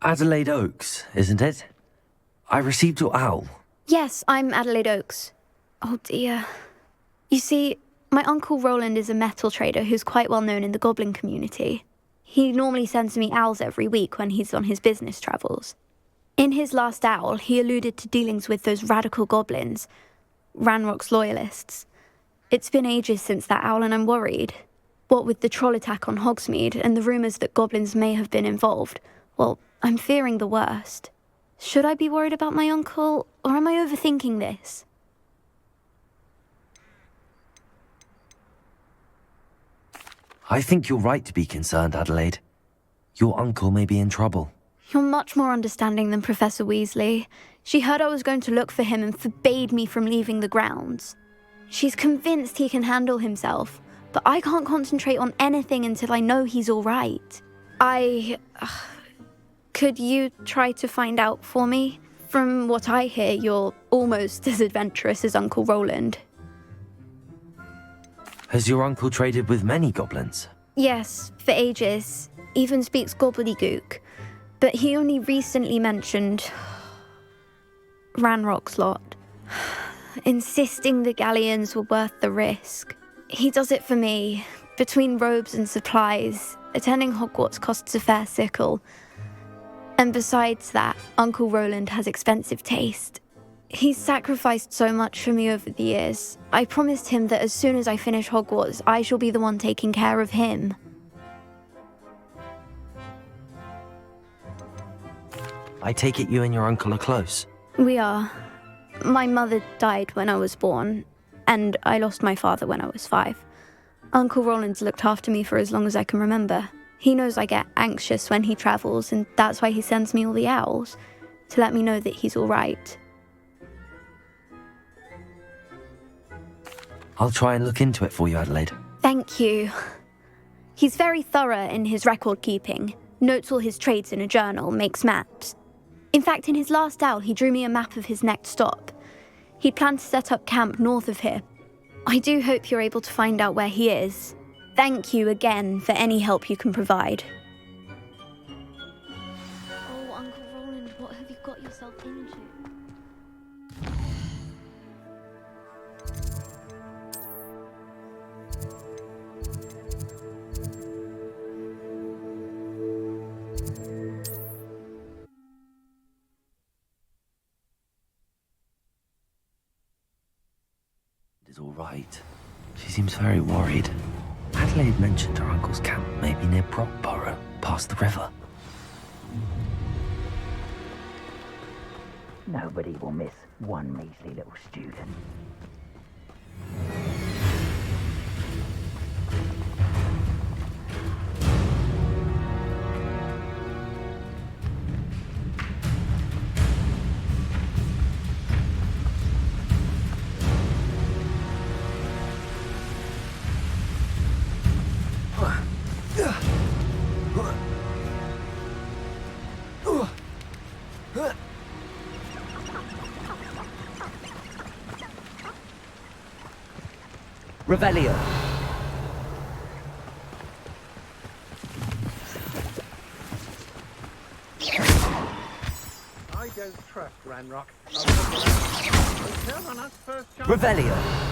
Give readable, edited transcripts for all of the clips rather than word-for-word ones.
Adelaide Oaks, isn't it? I received your owl. Yes, I'm Adelaide Oaks. Oh dear. You see, my Uncle Roland is a metal trader who's quite well known in the goblin community. He normally sends me owls every week when he's on his business travels. In his last owl, he alluded to dealings with those radical goblins, Ranrock's loyalists. It's been ages since that owl and I'm worried. What with the troll attack on Hogsmeade and the rumours that goblins may have been involved, well, I'm fearing the worst. Should I be worried about my uncle, or am I overthinking this? I think you're right to be concerned, Adelaide. Your uncle may be in trouble. You're much more understanding than Professor Weasley. She heard I was going to look for him and forbade me from leaving the grounds. She's convinced he can handle himself, but I can't concentrate on anything until I know he's all right. Could you try to find out for me? From what I hear, you're almost as adventurous as Uncle Roland. Has your uncle traded with many goblins? Yes, for ages. Even speaks gobbledygook. But he only recently mentioned Ranrock's lot, insisting the galleons were worth the risk. He does it for me. Between robes and supplies, attending Hogwarts costs a fair sickle. And besides that, Uncle Roland has expensive taste. He's sacrificed so much for me over the years. I promised him that as soon as I finish Hogwarts, I shall be the one taking care of him. I take it you and your uncle are close. We are. My mother died when I was born, and I lost my father when I was 5. Uncle Roland's looked after me for as long as I can remember. He knows I get anxious when he travels, and that's why he sends me all the owls, to let me know that he's all right. I'll try and look into it for you, Adelaide. Thank you. He's very thorough in his record keeping, notes all his trades in a journal, makes maps. In fact, in his last owl, he drew me a map of his next stop. He'd planned to set up camp north of here. I do hope you're able to find out where he is. Thank you again for any help you can provide. Oh, Uncle Roland, what have you got yourself into? Is all right. She seems very worried. Adelaide mentioned her uncle's camp may be near Brockborough, past the river. Nobody will miss one measly little student. Revelio. I don't trust Ranrock. Turn on us first chance. Revelio.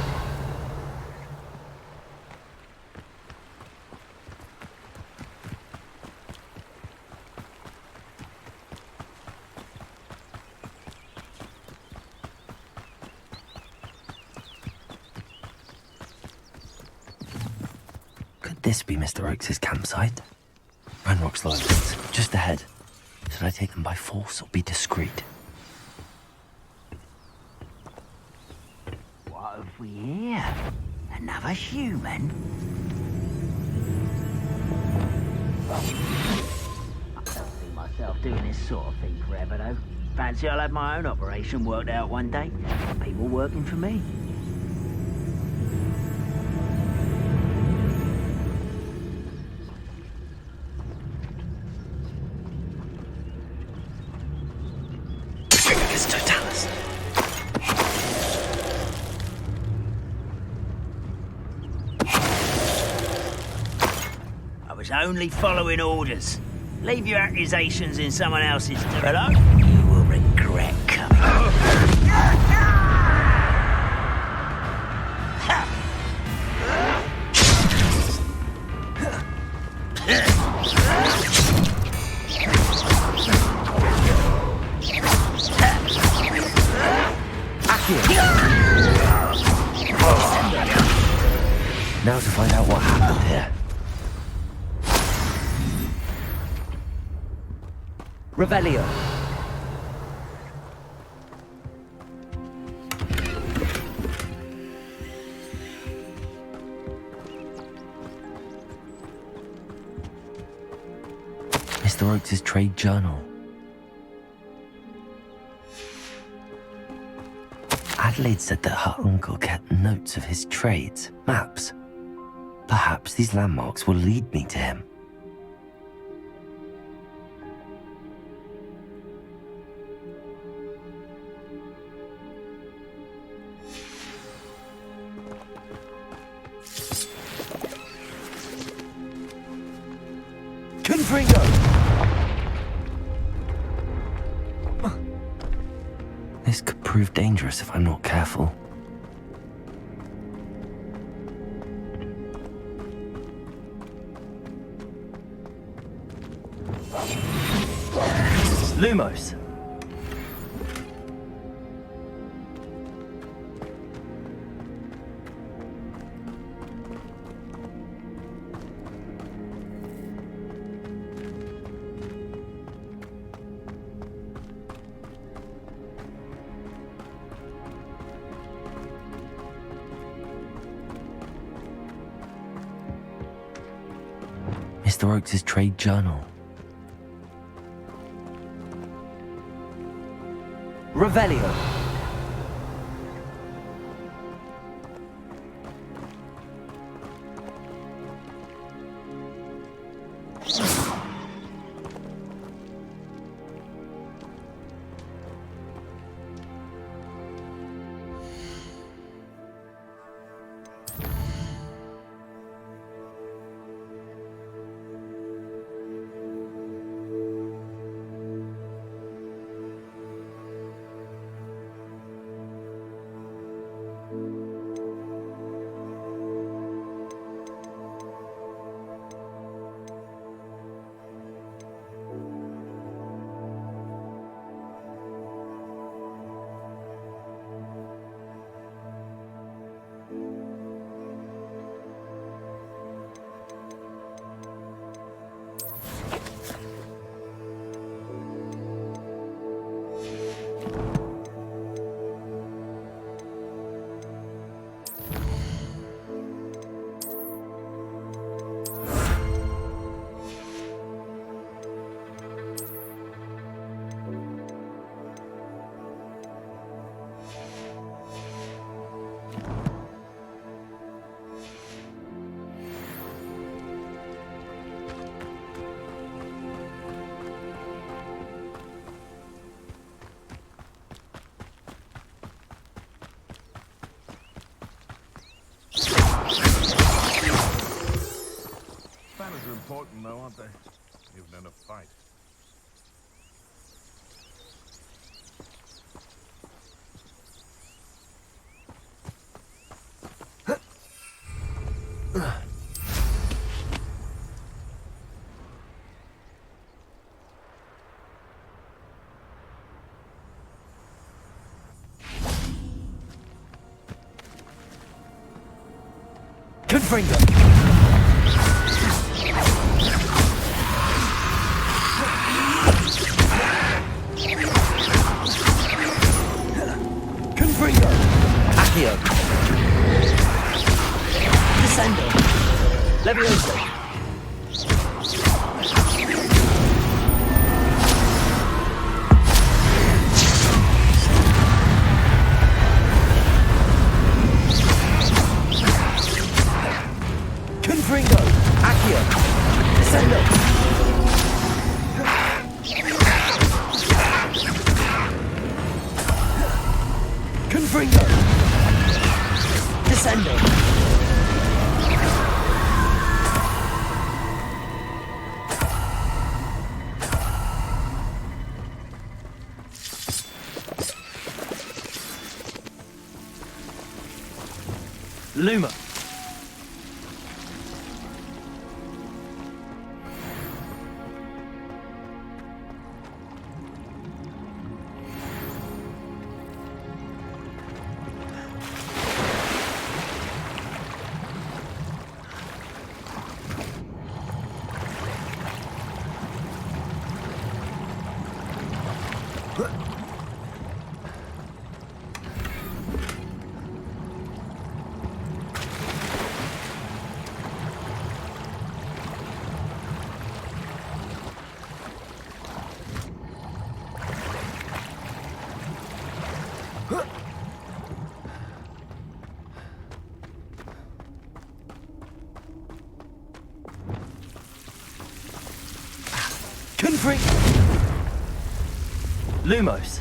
This be Mr. Oakes' campsite? Ranrock's loyalists, just ahead. Should I take them by force or be discreet? What have we here? Another human? I don't see myself doing this sort of thing forever, though. Fancy I'll have my own operation worked out one day. People working for me. Only following orders. Leave your accusations in someone else's hello? You will regret coming. Now to find out what happened here. Revelio. Mr. Oakes' trade journal. Adelaide said that her uncle kept notes of his trades, maps. Perhaps these landmarks will lead me to him. Confringo! This could prove dangerous if I'm not careful. Lumos. Mr. Oakes' trade journal. Revelio. Spanners are important, though, aren't they? Even in a fight. Confringo. Confringo. Accio. Descendo. Levioso. Confringo. Accio. Descendo. Confringo. Descendo. Luma! Confree! Lumos.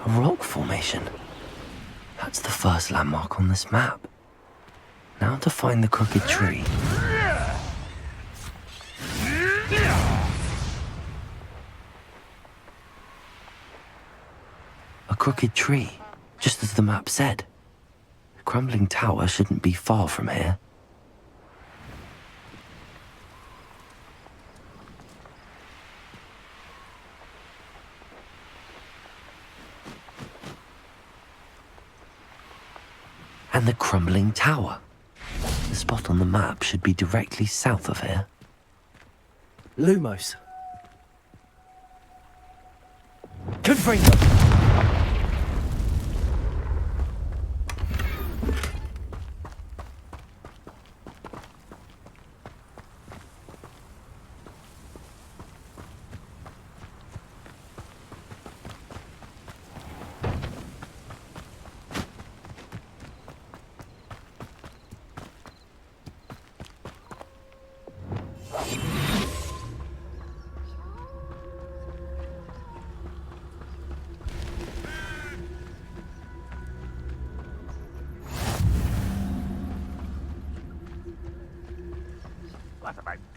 A rock formation. That's the first landmark on this map. Now to find the crooked tree. A crooked tree, just as the map said. The crumbling tower shouldn't be far from here. And the crumbling tower. The spot on the map should be directly south of here. Lumos. Confree them!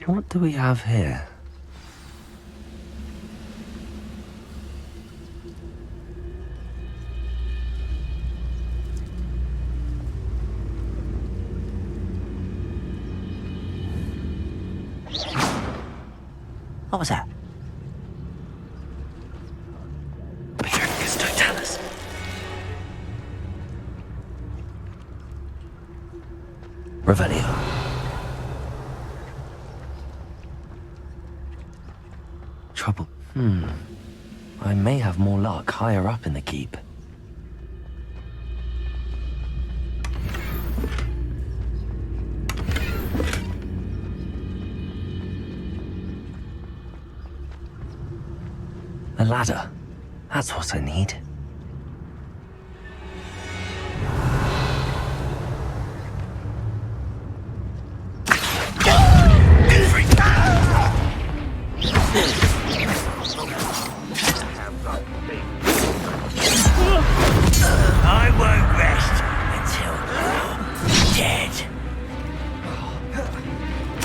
What do we have here? What was that? Patrioticus totalis. Revelio. Trouble. I may have more luck higher up in the keep. A ladder. That's what I need. I won't rest until you're dead.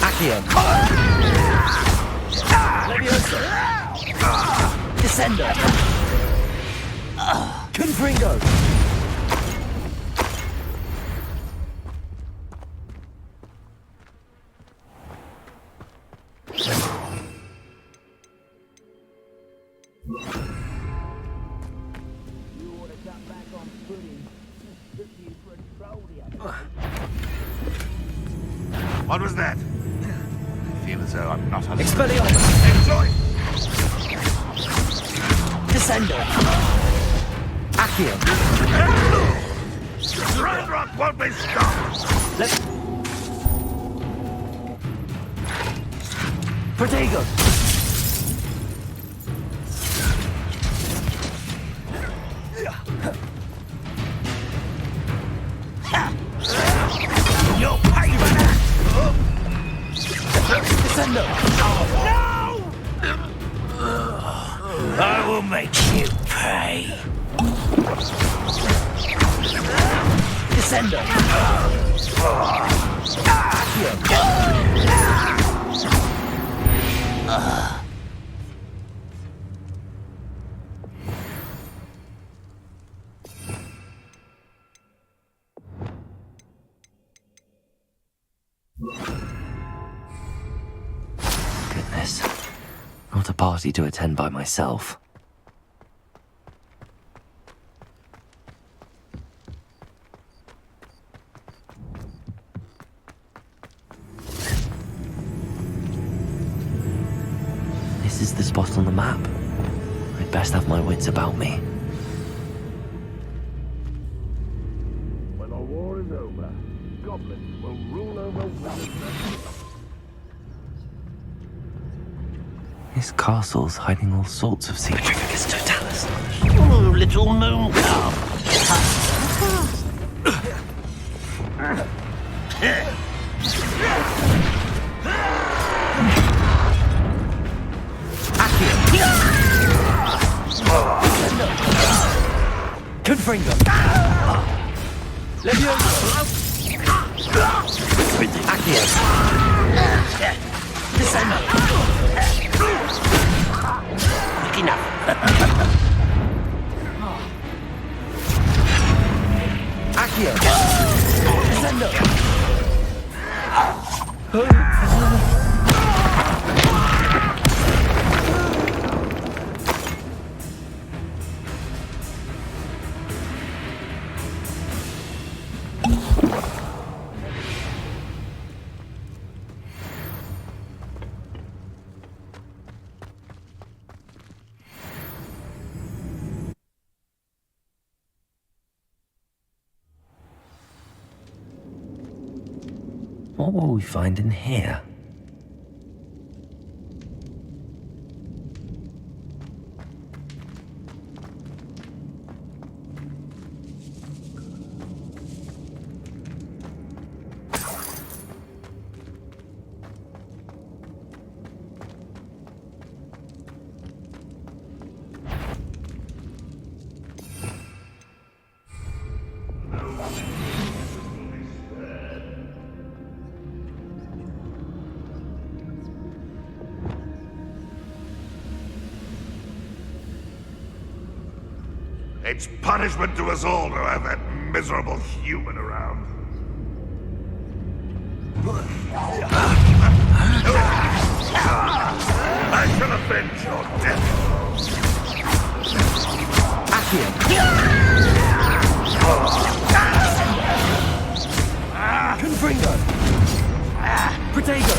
Accio! Levioso! Descendo! Confringo! What was that? I feel as though I'm not on. Expelliarmus! Enjoy! Descendo! Accio! Ranrock won't be stopped! Protego! You'll pay for that! Descendo! No! I will make you pay. Descendo! Goodness. Not a party to attend by myself. This is the spot on the map. I'd best have my wits about me. When the war is over, goblins will rule over wizards. This castle's hiding all sorts of secrets. Petrificus totalis. Oh, little moon calf. Confringo! Levioso! Accio! Descendo! Quick enough. Accio! Descendo! What will we find in here? It's punishment to us all to have that miserable human around. I shall avenge your death. Accio! Confringo! Protego!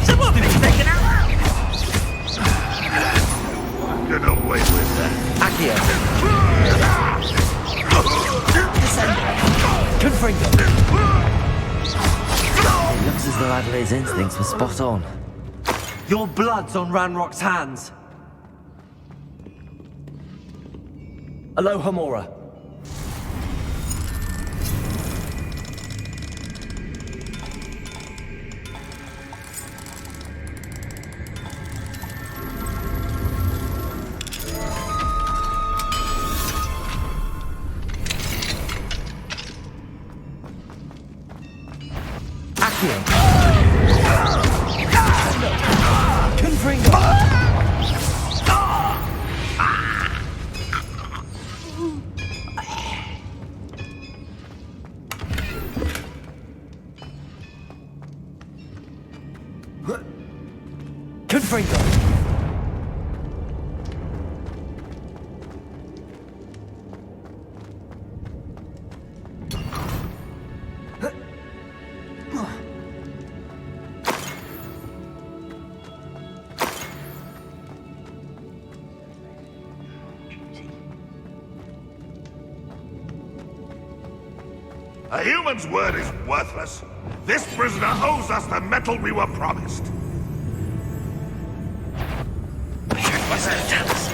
So what did he take it out? Accio! Confringo! It looks as though Adelaide's instincts were spot on. Your blood's on Ranrock's hands! Aloha Mora. A human's word is worthless. This prisoner owes us the metal we were promised.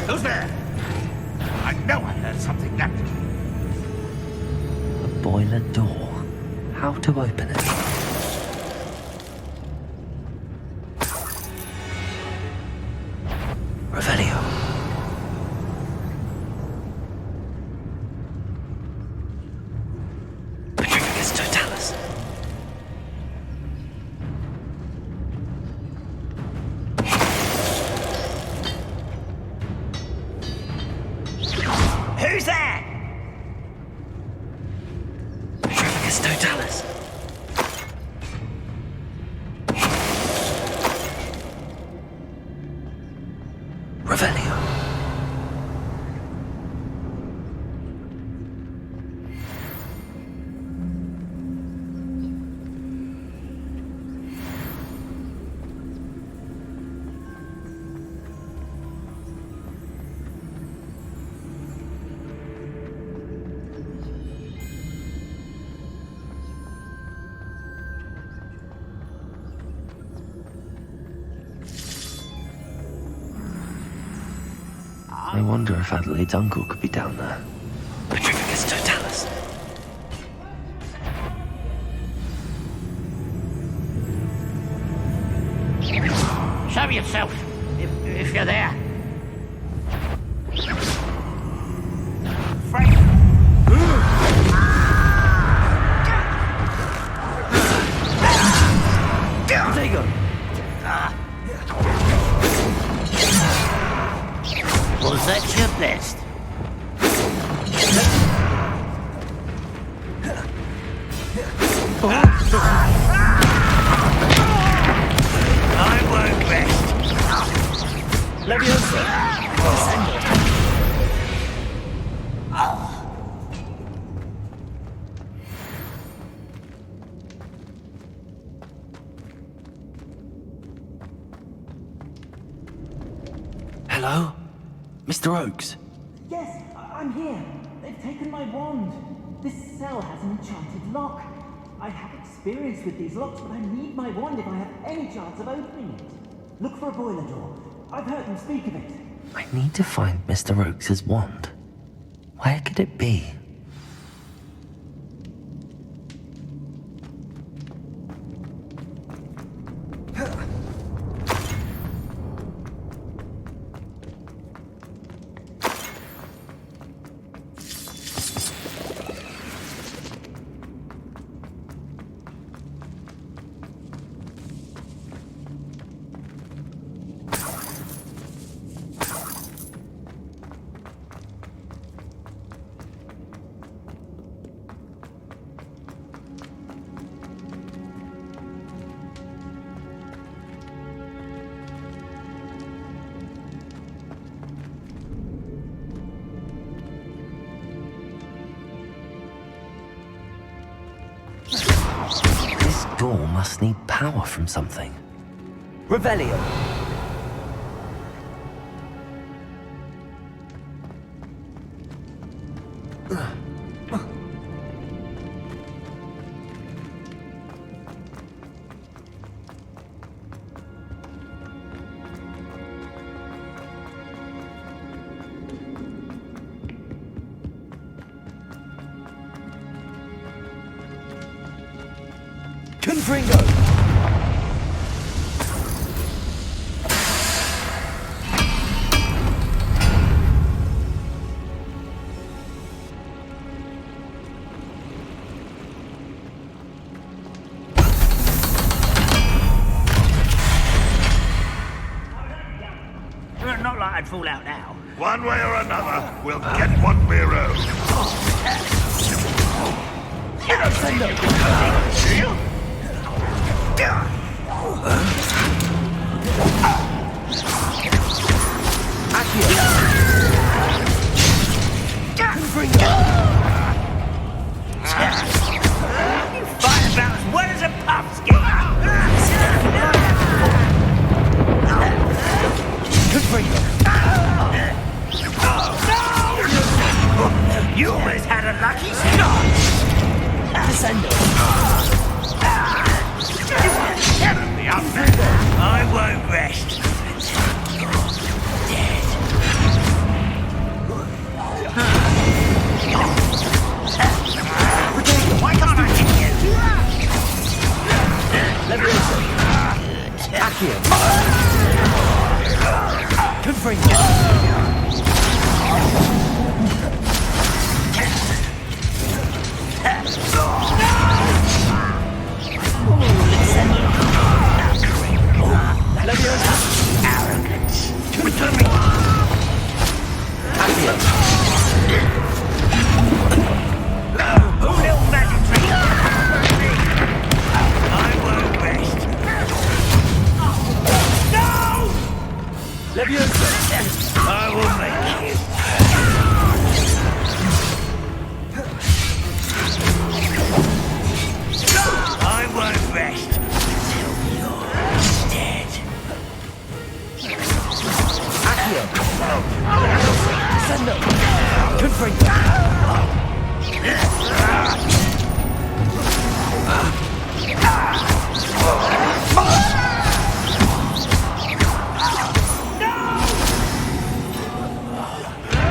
Who's there? I know I heard something that... A boiler door. How to open it? Revelio. Petrificus totalis. Who's there? Petrificus totalis. Revelio. I wonder if Adelaide's uncle could be down there. Petrificus totalis. Show yourself, if you're there. Frank. Take him. Was that your best? I won't rest. Leviosa. Hello? Mr. Oakes? Yes, I'm here. They've taken my wand. This cell has an enchanted lock. I have experience with these locks, but I need my wand if I have any chance of opening it. Look for a boiler door. I've heard them speak of it. I need to find Mr. Oakes' wand. Where could it be? This door must need power from something. Revelio. Confringo! Not like I'd fall out now. One way or another, we'll get what we're owed. You fight about as well as a puffskin. You almost had a lucky start. Get me up there. I won't rest until you're dead. Why can't I hit you? Arrogance. Little magic trick. I won't rest. No! I will make you. I won't rest until you're dead.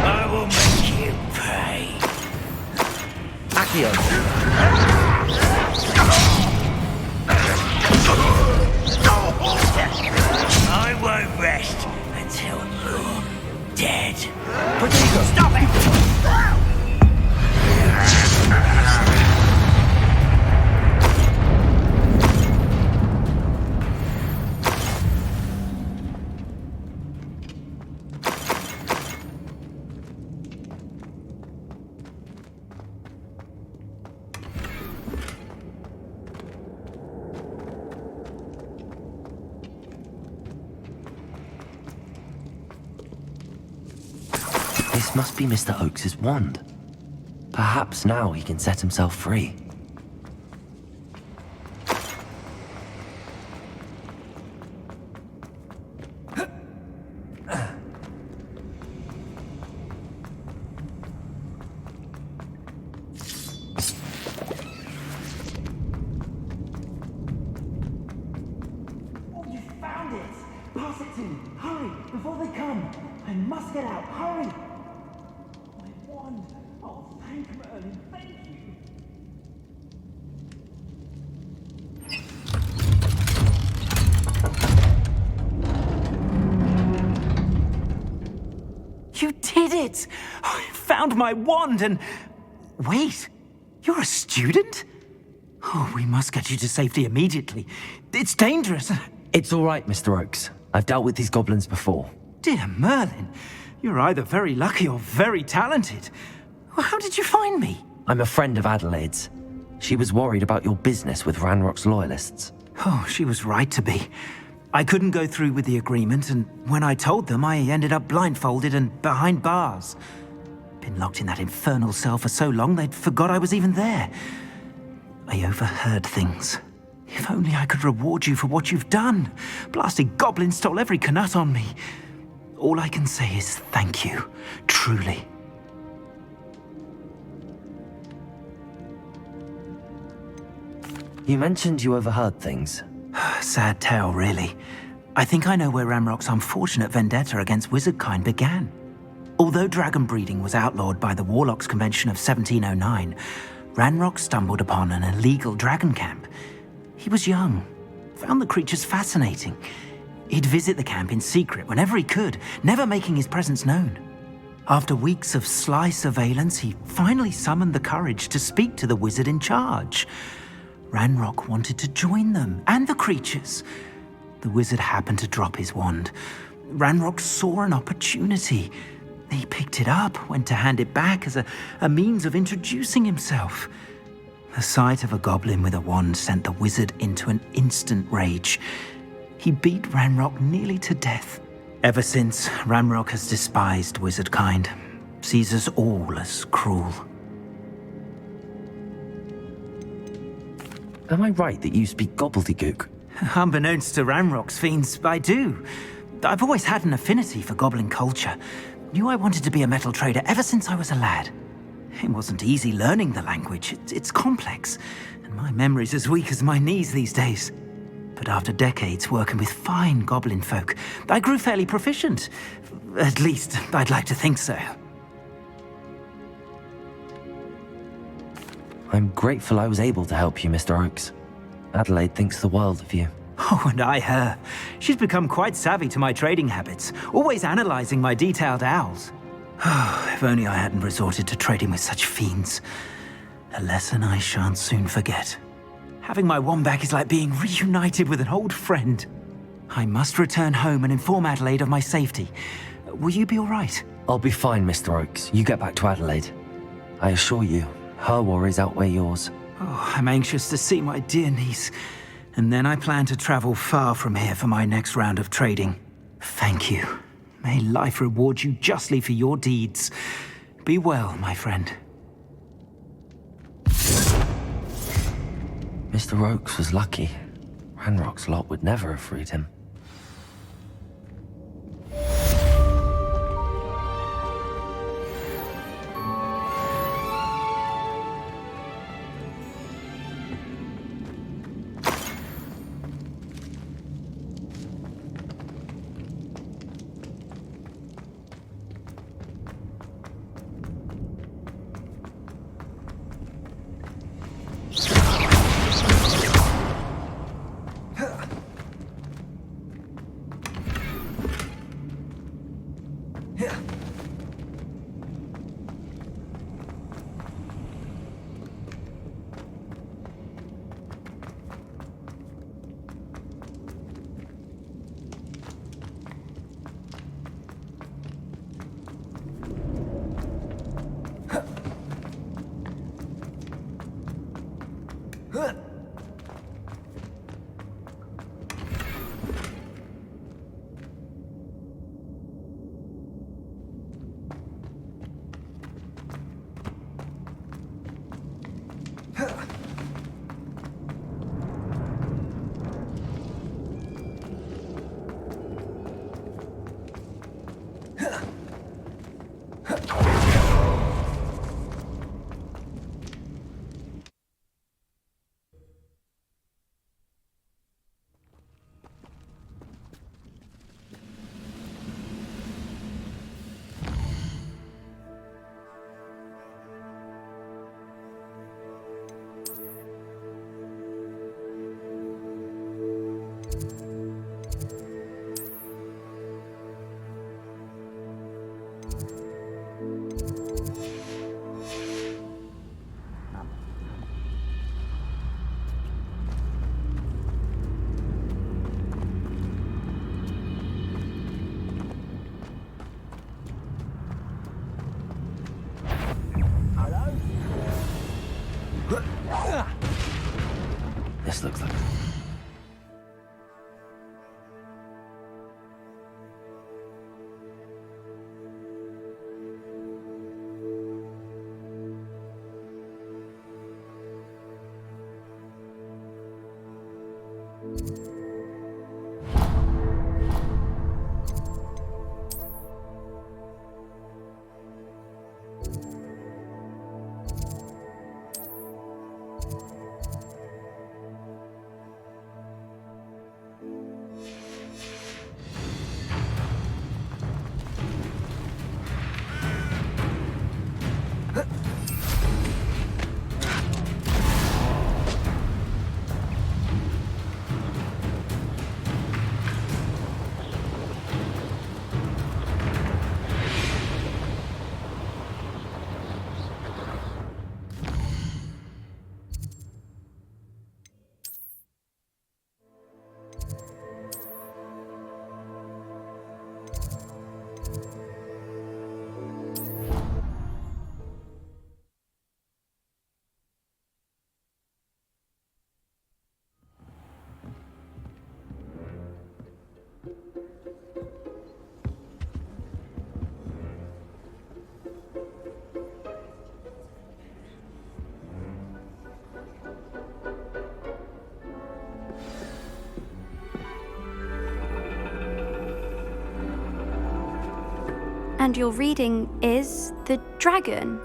I will make you pay. I won't rest until you're dead. Stop it! This must be Mr. Oakes's wand. Perhaps now he can set himself free. Oh, you found it! Pass it to me! Hurry! Before they come! I must get out! Hurry! My wand! Oh, thank Merlin! Thank you! You did it! I found my wand and... Wait, you're a student? Oh, we must get you to safety immediately. It's dangerous. It's all right, Mr. Oakes. I've dealt with these goblins before. Dear Merlin, you're either very lucky or very talented. Well, how did you find me? I'm a friend of Adelaide's. She was worried about your business with Ranrock's loyalists. Oh, she was right to be. I couldn't go through with the agreement, and when I told them, I ended up blindfolded and behind bars. Been locked in that infernal cell for so long, they'd forgot I was even there. I overheard things. If only I could reward you for what you've done. Blasted goblin stole every canut on me. All I can say is thank you, truly. You mentioned you overheard things. Sad tale, really. I think I know where Ranrock's unfortunate vendetta against wizardkind began. Although dragon breeding was outlawed by the Warlocks Convention of 1709, Ranrock stumbled upon an illegal dragon camp. He was young, found the creatures fascinating. He'd visit the camp in secret whenever he could, never making his presence known. After weeks of sly surveillance, he finally summoned the courage to speak to the wizard in charge. Ranrock wanted to join them, and the creatures. The wizard happened to drop his wand. Ranrock saw an opportunity. He picked it up, went to hand it back as a means of introducing himself. The sight of a goblin with a wand sent the wizard into an instant rage. He beat Ranrock nearly to death. Ever since, Ranrock has despised wizardkind, sees us all as cruel. Am I right that you speak gobbledygook? Unbeknownst to Ranrock's fiends, I do. I've always had an affinity for goblin culture. Knew I wanted to be a metal trader ever since I was a lad. It wasn't easy learning the language. It's complex, and my memory's as weak as my knees these days. But after decades working with fine goblin folk, I grew fairly proficient. At least, I'd like to think so. I'm grateful I was able to help you, Mr. Oakes. Adelaide thinks the world of you. Oh, and I her. She's become quite savvy to my trading habits, always analyzing my detailed owls. If only I hadn't resorted to trading with such fiends. A lesson I shan't soon forget. Having my wand back is like being reunited with an old friend. I must return home and inform Adelaide of my safety. Will you be all right? I'll be fine, Mr. Oakes. You get back to Adelaide. I assure you, her worries outweigh yours. Oh, I'm anxious to see my dear niece. And then I plan to travel far from here for my next round of trading. Thank you. May life reward you justly for your deeds. Be well, my friend. Mr. Oakes was lucky. Ranrock's lot would never have freed him. This looks like... understand your reading is the dragon.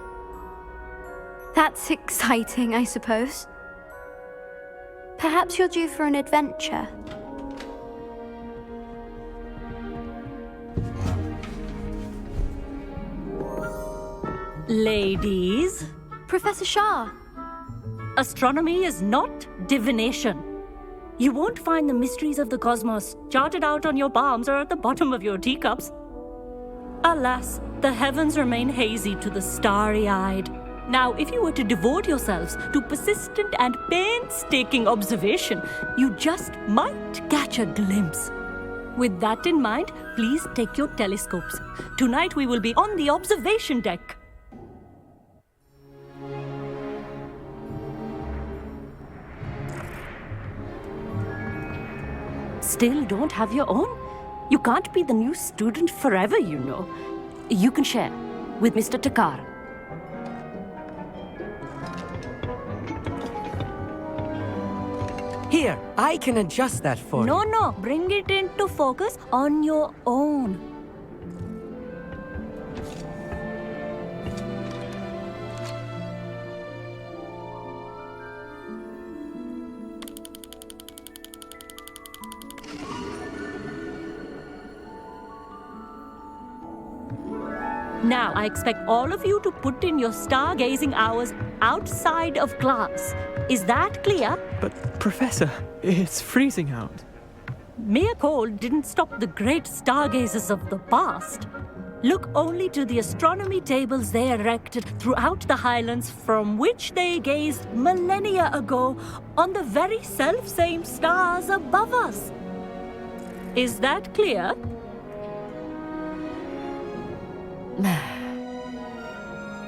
That's exciting, I suppose. Perhaps you're due for an adventure. Ladies, Professor Shah. astronomy is not divination. You won't find the mysteries of the cosmos charted out on your palms or at the bottom of your teacups. Alas, the heavens remain hazy to the starry-eyed. Now, if you were to devote yourselves to persistent and painstaking observation, you just might catch a glimpse. With that in mind, please take your telescopes. Tonight we will be on the observation deck. Still don't have your own? You can't be the new student forever, you know. You can share with Mr. Takar. Here, I can adjust that for you. No, bring it into focus on your own. Now, I expect all of you to put in your stargazing hours outside of class. Is that clear? But, Professor, it's freezing out. Mere cold didn't stop the great stargazers of the past. Look only to the astronomy tables they erected throughout the highlands from which they gazed millennia ago on the very self-same stars above us. Is that clear?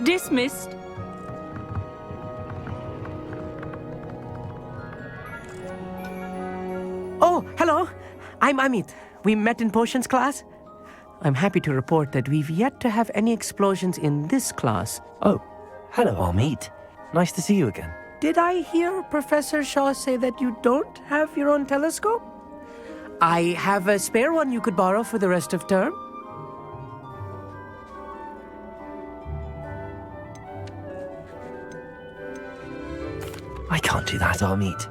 Dismissed. Oh, hello. I'm Amit. We met in potions class. I'm happy to report that we've yet to have any explosions in this class. Oh, hello, Amit. Nice to see you again. Did I hear Professor Shaw say that you don't have your own telescope? I have a spare one you could borrow for the rest of term. I can't do that, Amit.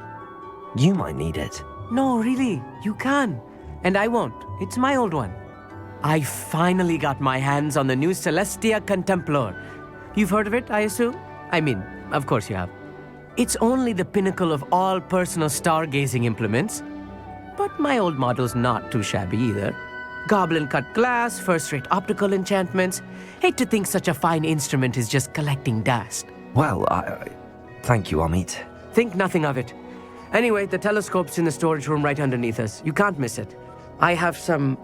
You might need it. No, really, you can. And I won't. It's my old one. I finally got my hands on the new Celestia Contemplar. You've heard of it, I assume? I mean, of course you have. It's only the pinnacle of all personal stargazing implements. But my old model's not too shabby either. Goblin-cut glass, first-rate optical enchantments. Hate to think such a fine instrument is just collecting dust. Well, thank you, Amit. Think nothing of it. Anyway, the telescope's in the storage room right underneath us. You can't miss it. I have some,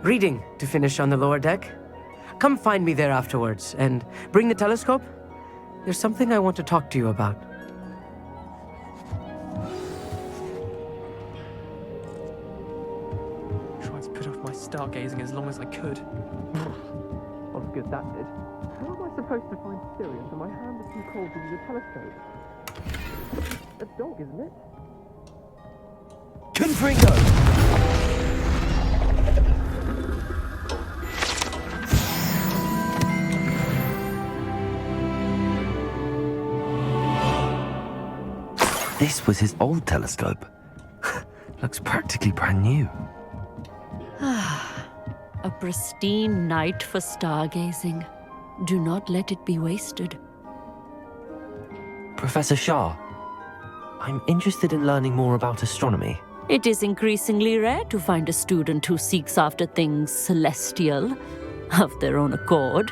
reading to finish on the lower deck. Come find me there afterwards, and bring the telescope. There's something I want to talk to you about. Tried to put off my stargazing as long as I could. What a good that did. How am I supposed to find Sirius when my hand is too cold to use a telescope? A dog, isn't it? Confringo! This was his old telescope. Looks practically brand new. A pristine night for stargazing. Do not let it be wasted. Professor Shah, I'm interested in learning more about astronomy. It is increasingly rare to find a student who seeks after things celestial of their own accord.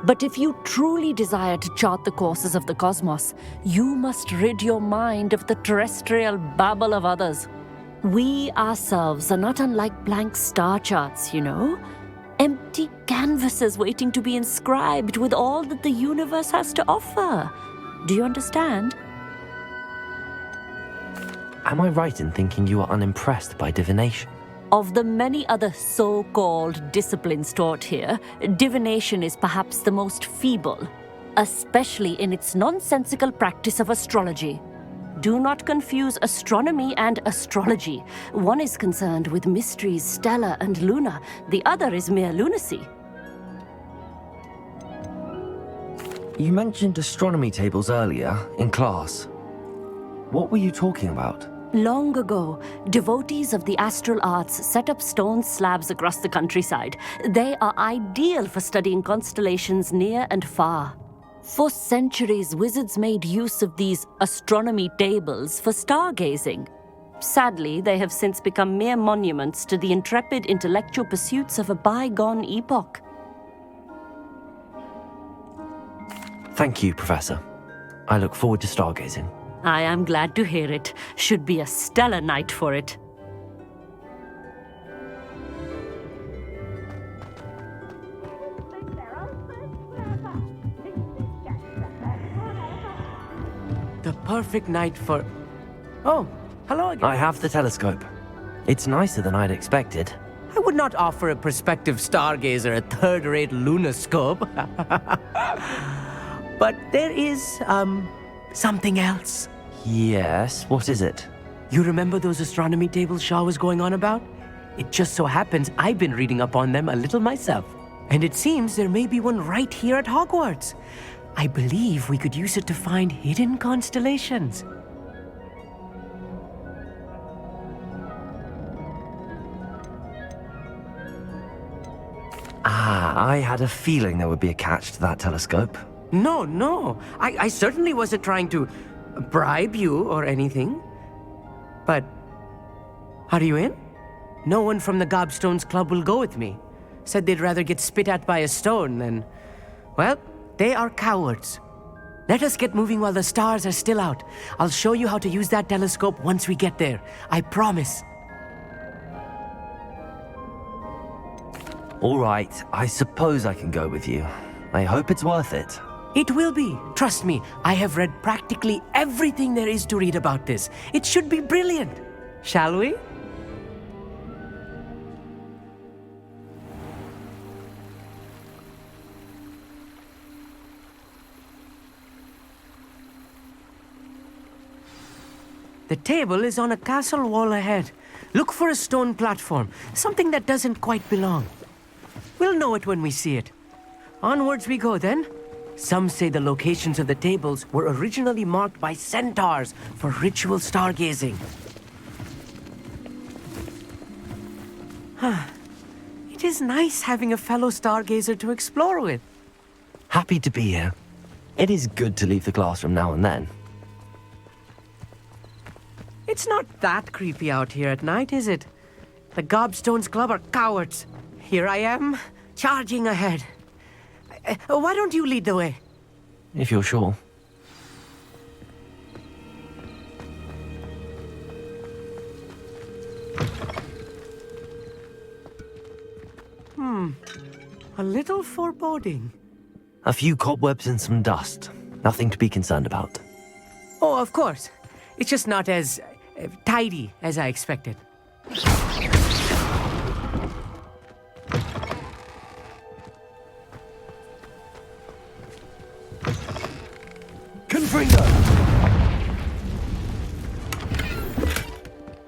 But if you truly desire to chart the courses of the cosmos, you must rid your mind of the terrestrial babble of others. We ourselves are not unlike blank star charts, you know. Empty canvases waiting to be inscribed with all that the universe has to offer. Do you understand? Am I right in thinking you are unimpressed by divination? Of the many other so-called disciplines taught here, divination is perhaps the most feeble, especially in its nonsensical practice of astrology. Do not confuse astronomy and astrology. One is concerned with mysteries stellar and lunar, the other is mere lunacy. You mentioned astronomy tables earlier, in class. What were you talking about? Long ago, devotees of the astral arts set up stone slabs across the countryside. They are ideal for studying constellations near and far. For centuries, wizards made use of these astronomy tables for stargazing. Sadly, they have since become mere monuments to the intrepid intellectual pursuits of a bygone epoch. Thank you, Professor. I look forward to stargazing. I am glad to hear it. Should be a stellar night for it. The perfect night for... Oh, hello again. I have the telescope. It's nicer than I'd expected. I would not offer a prospective stargazer a third-rate lunoscope. But there is, something else. Yes, what is it? You remember those astronomy tables Shaw was going on about? It just so happens I've been reading up on them a little myself. And it seems there may be one right here at Hogwarts. I believe we could use it to find hidden constellations. I had a feeling there would be a catch to that telescope. No. I certainly wasn't trying to bribe you or anything. But, are you in? No one from the Gobstones Club will go with me. Said they'd rather get spit at by a stone than... Well, they are cowards. Let us get moving while the stars are still out. I'll show you how to use that telescope once we get there. I promise. All right, I suppose I can go with you. I hope it's worth it. It will be. Trust me, I have read practically everything there is to read about this. It should be brilliant. Shall we? The table is on a castle wall ahead. Look for a stone platform, something that doesn't quite belong. We'll know it when we see it. Onwards we go then. Some say the locations of the tables were originally marked by centaurs for ritual stargazing. It is nice having a fellow stargazer to explore with. Happy to be here. It is good to leave the classroom now and then. It's not that creepy out here at night, is it? The Gobstones Club are cowards. Here I am, charging ahead. Why don't you lead the way? If you're sure. A little foreboding. A few cobwebs and some dust. Nothing to be concerned about. Oh, of course. It's just not as tidy as I expected. Confringo!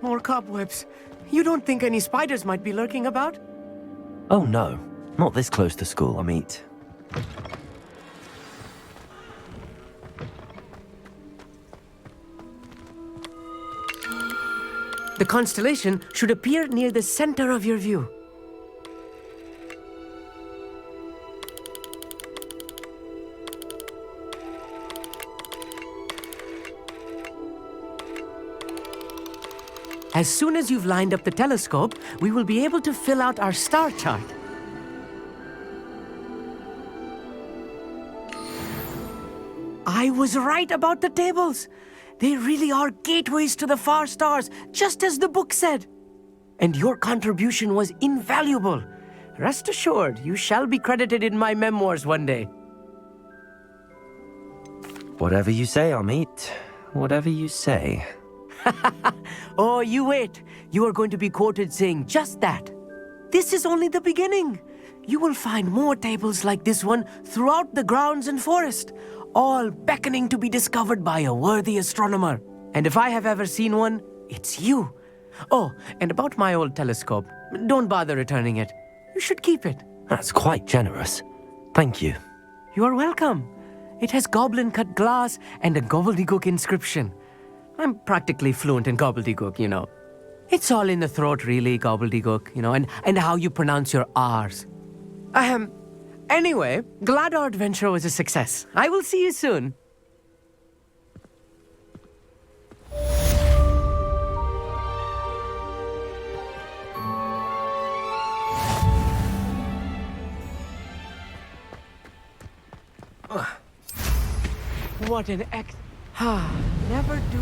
More cobwebs. You don't think any spiders might be lurking about? Oh no, not this close to school, Amit. The constellation should appear near the center of your view. As soon as you've lined up the telescope, we will be able to fill out our star chart. I was right about the tables. They really are gateways to the far stars, just as the book said. And your contribution was invaluable. Rest assured, you shall be credited in my memoirs one day. Whatever you say, Amit. Whatever you say. Oh, you wait. You are going to be quoted saying just that. This is only the beginning. You will find more tables like this one throughout the grounds and forest, all beckoning to be discovered by a worthy astronomer. And if I have ever seen one, it's you. Oh, and about my old telescope, don't bother returning it. You should keep it. That's quite generous. Thank you. You are welcome. It has goblin-cut glass and a gobbledygook inscription. I'm practically fluent in gobbledygook, you know. It's all in the throat, really, gobbledygook, you know, and how you pronounce your R's. Anyway, glad our adventure was a success. I will see you soon. What an never do.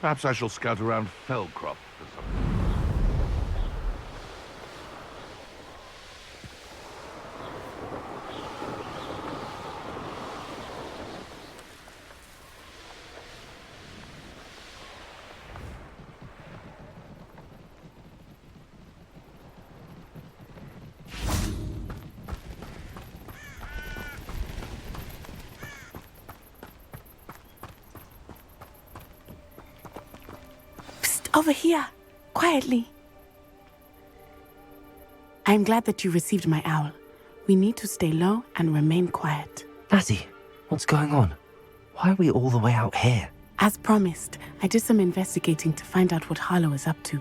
Perhaps I shall scout around Fellcrop for something. Over here, quietly. I'm glad that you received my owl. We need to stay low and remain quiet. Natty, what's going on? Why are we all the way out here? As promised, I did some investigating to find out what Harlow is up to.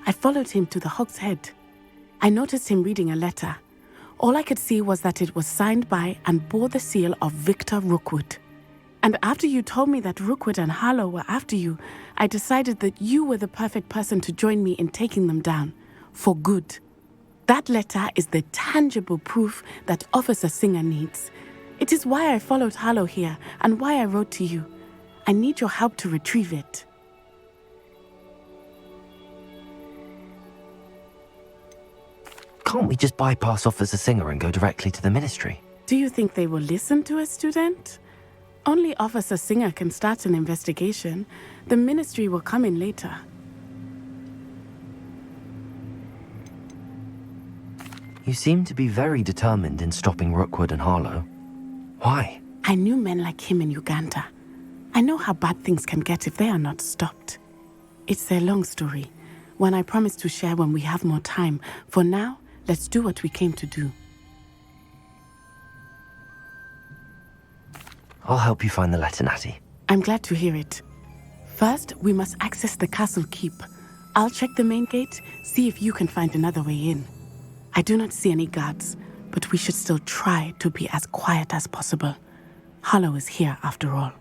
I followed him to the Hog's Head. I noticed him reading a letter. All I could see was that it was signed by and bore the seal of Victor Rookwood. And after you told me that Rookwood and Harlow were after you, I decided that you were the perfect person to join me in taking them down. For good. That letter is the tangible proof that Officer Singer needs. It is why I followed Harlow here and why I wrote to you. I need your help to retrieve it. Can't we just bypass Officer Singer and go directly to the Ministry? Do you think they will listen to a student? Only Officer Singer can start an investigation. The Ministry will come in later. You seem to be very determined in stopping Rookwood and Harlow. Why? I knew men like him in Uganda. I know how bad things can get if they are not stopped. It's a long story, one I promise to share when we have more time. For now, let's do what we came to do. I'll help you find the letter, Natty. I'm glad to hear it. First, we must access the castle keep. I'll check the main gate, see if you can find another way in. I do not see any guards, but we should still try to be as quiet as possible. Harlow is here after all.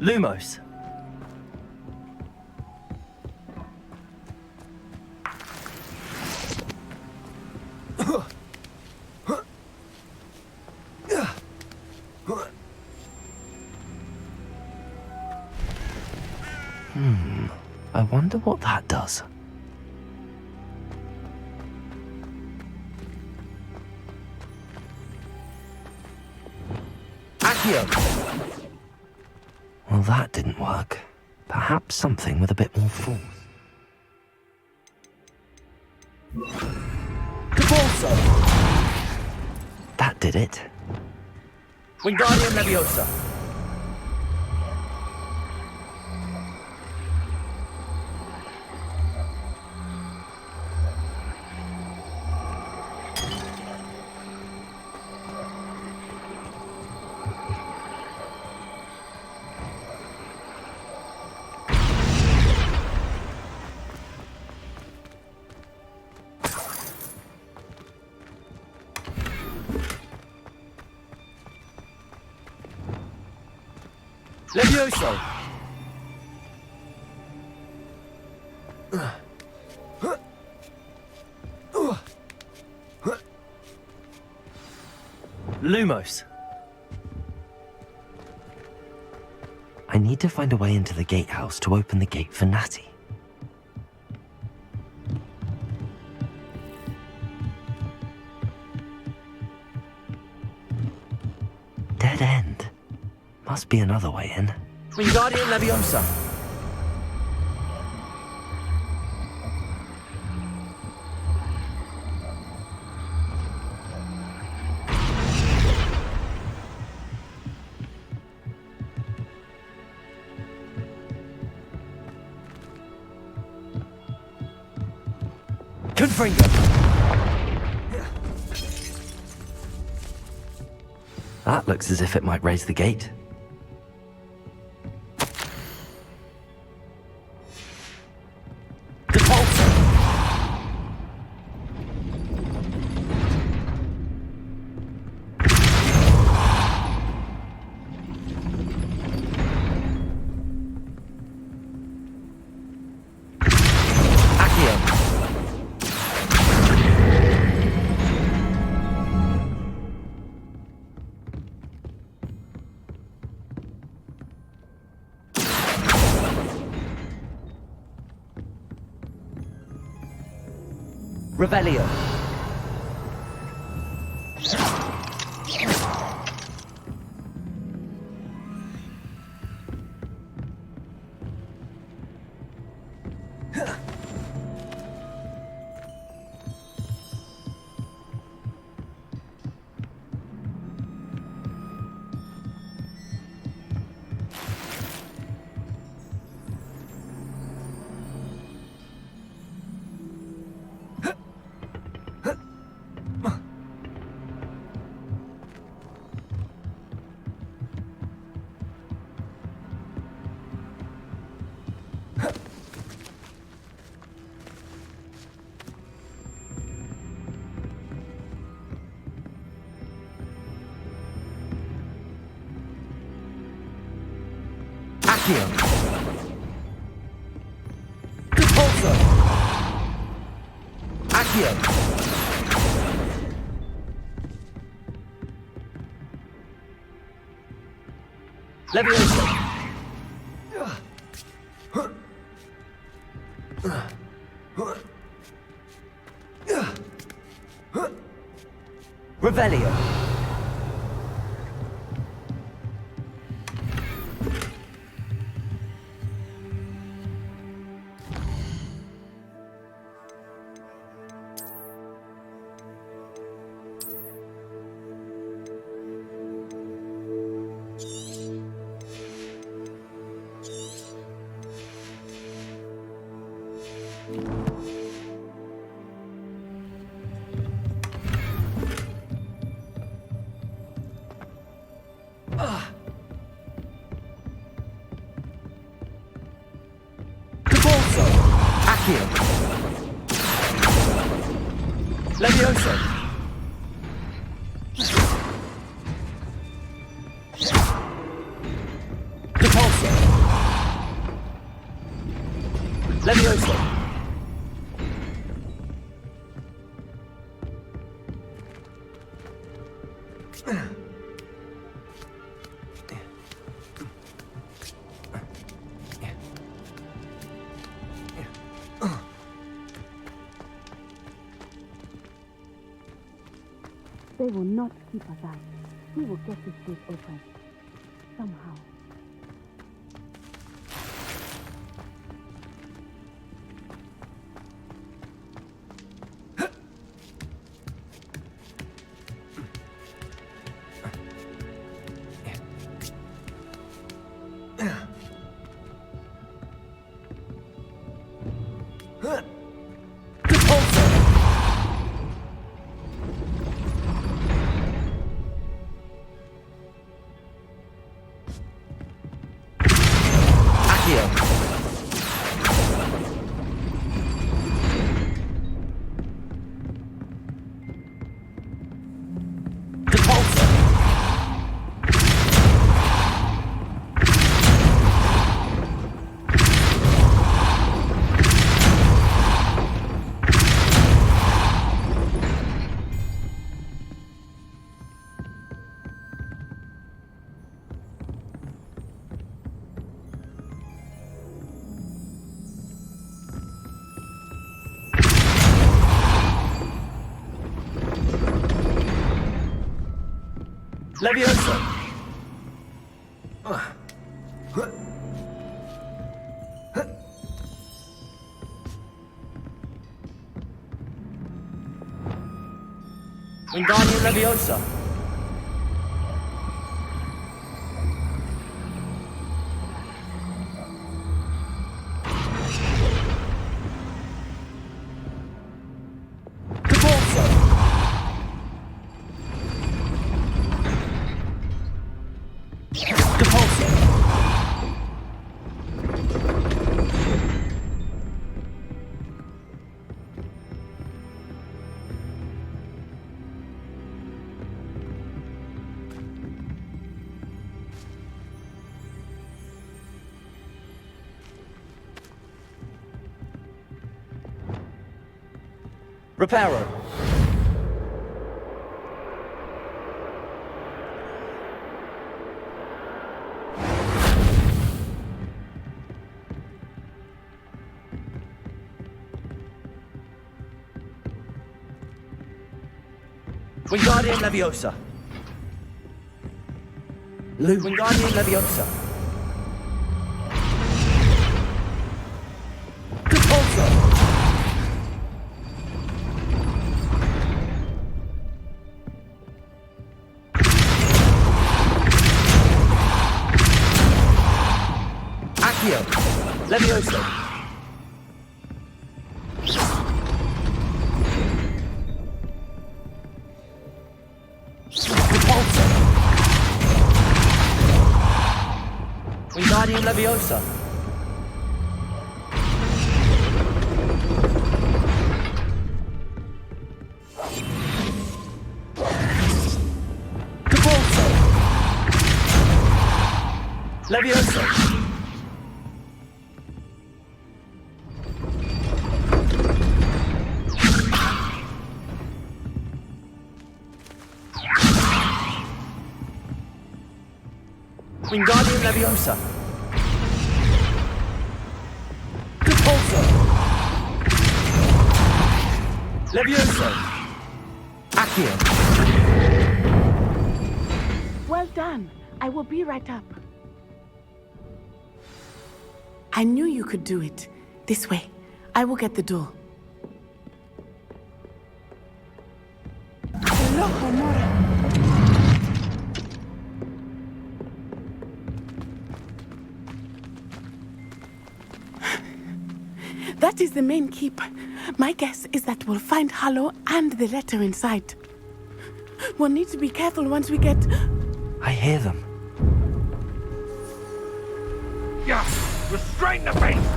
Lumos. I wonder what that does. Accio! Well, that didn't work. Perhaps something with a bit more force. Cabalso! That did it. Wingardium Leviosa. Levioso! Lumos. I need to find a way into the gatehouse to open the gate for Natty. Dead end. Must be another way in. Wingardium Leviosa. Confringo. That looks as if it might raise the gate. Revelio. Accio. Repulso. Accio. Leviosa. Revelio. Accio. Leviosa. Repulso. Leviosa! They will not keep us out. We will get this gate open. Somehow. Leviosa! Wingardium Leviosa! Reparo. Wingardium Leviosa. Wingardium Leviosa. Leviosa. Repulsor. Wingardium Leviosa. Repulsor. Leviosa. Wingardium Leviosa. Repulsor. Leviosa. Accio. Well done. I will be right up. I knew you could do it. This way. I will get the door. That is the main keep. My guess is that we'll find Harlow and the letter inside. We'll need to be careful once we get... I hear them. Yeah! Restrain the beast!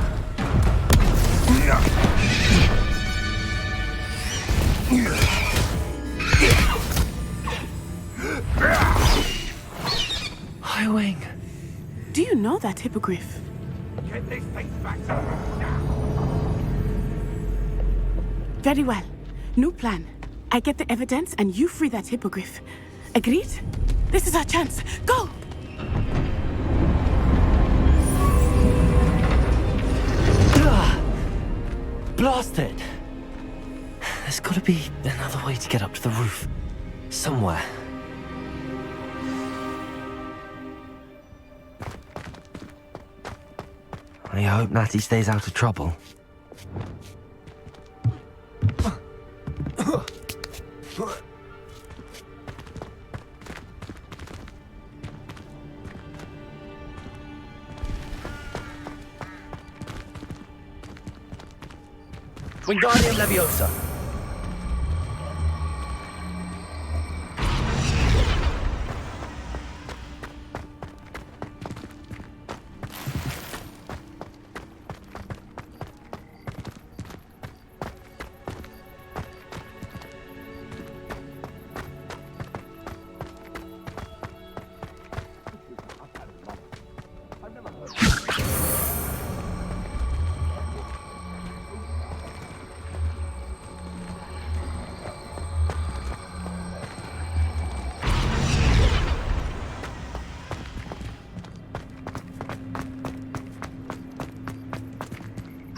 Highwing. Do you know that hippogriff? Get these things back to me now! Very well. New plan. I get the evidence and you free that hippogriff. Agreed? This is our chance. Go! Blasted! There's gotta be another way to get up to the roof. Somewhere. I hope Natty stays out of trouble. Wingardium Leviosa.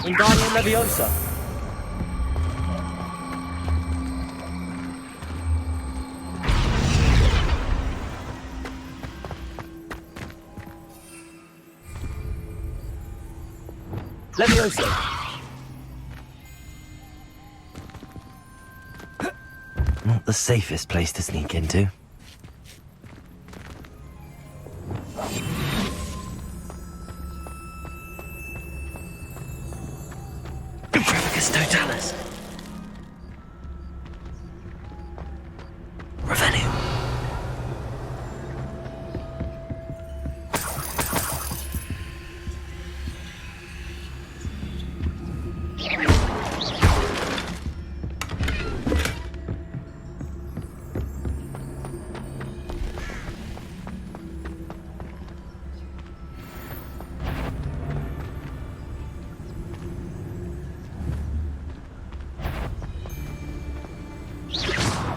Wingardium Leviosa. Leviosa. Not the safest place to sneak into. Totalis. Revenue.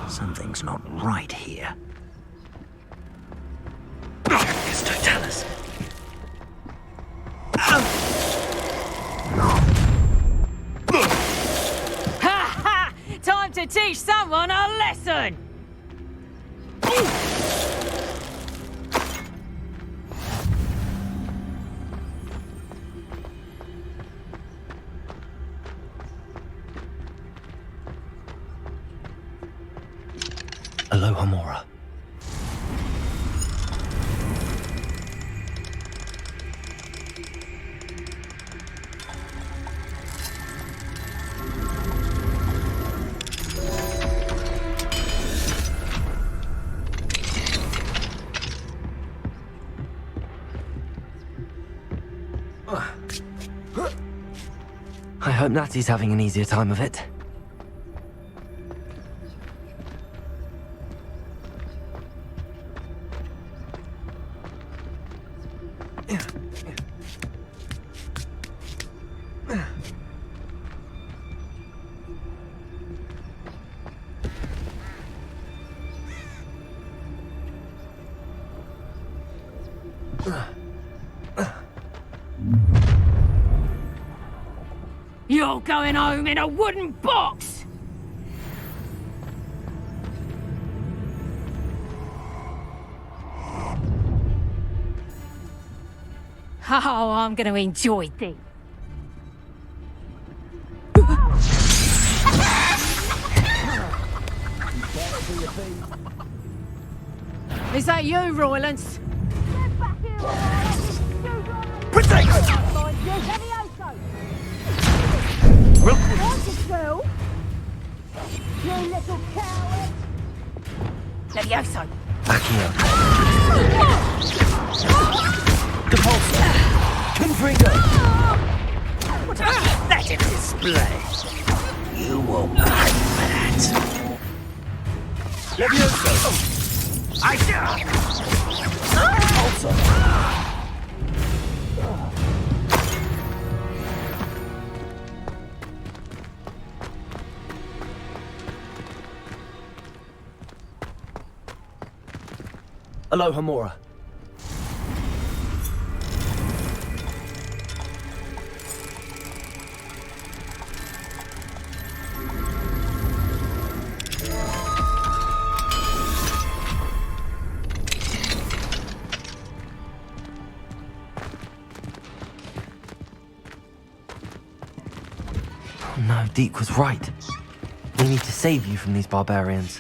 Something's not right here. It's Totalis. Ha ha! Time to teach someone a lesson! Aloha Mora. I hope Natty's having an easier time of it. You're going home in a wooden box! Oh, I'm going to enjoy this. Is that you, Roylance? Protect! Rookwood! You little coward! Levioso! Backing up. Depulsor! Confringo! What a pathetic display! You won't pay for that! Levioso! Depulsor! Aloha Mora. Oh no, Deke was right. We need to save you from these barbarians.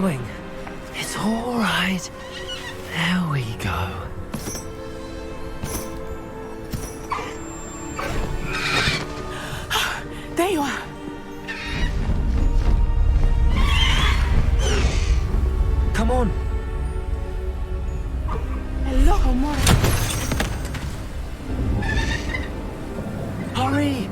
Wing, it's all right. There we go. There you are. Come on. Hello, Mora. Hurry!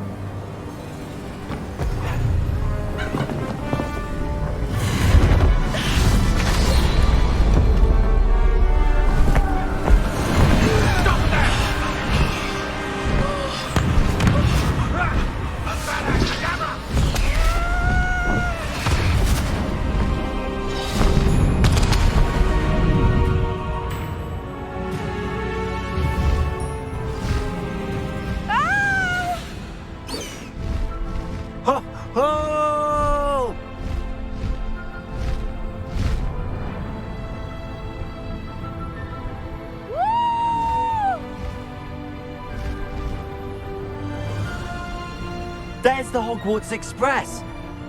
There's the Hogwarts Express.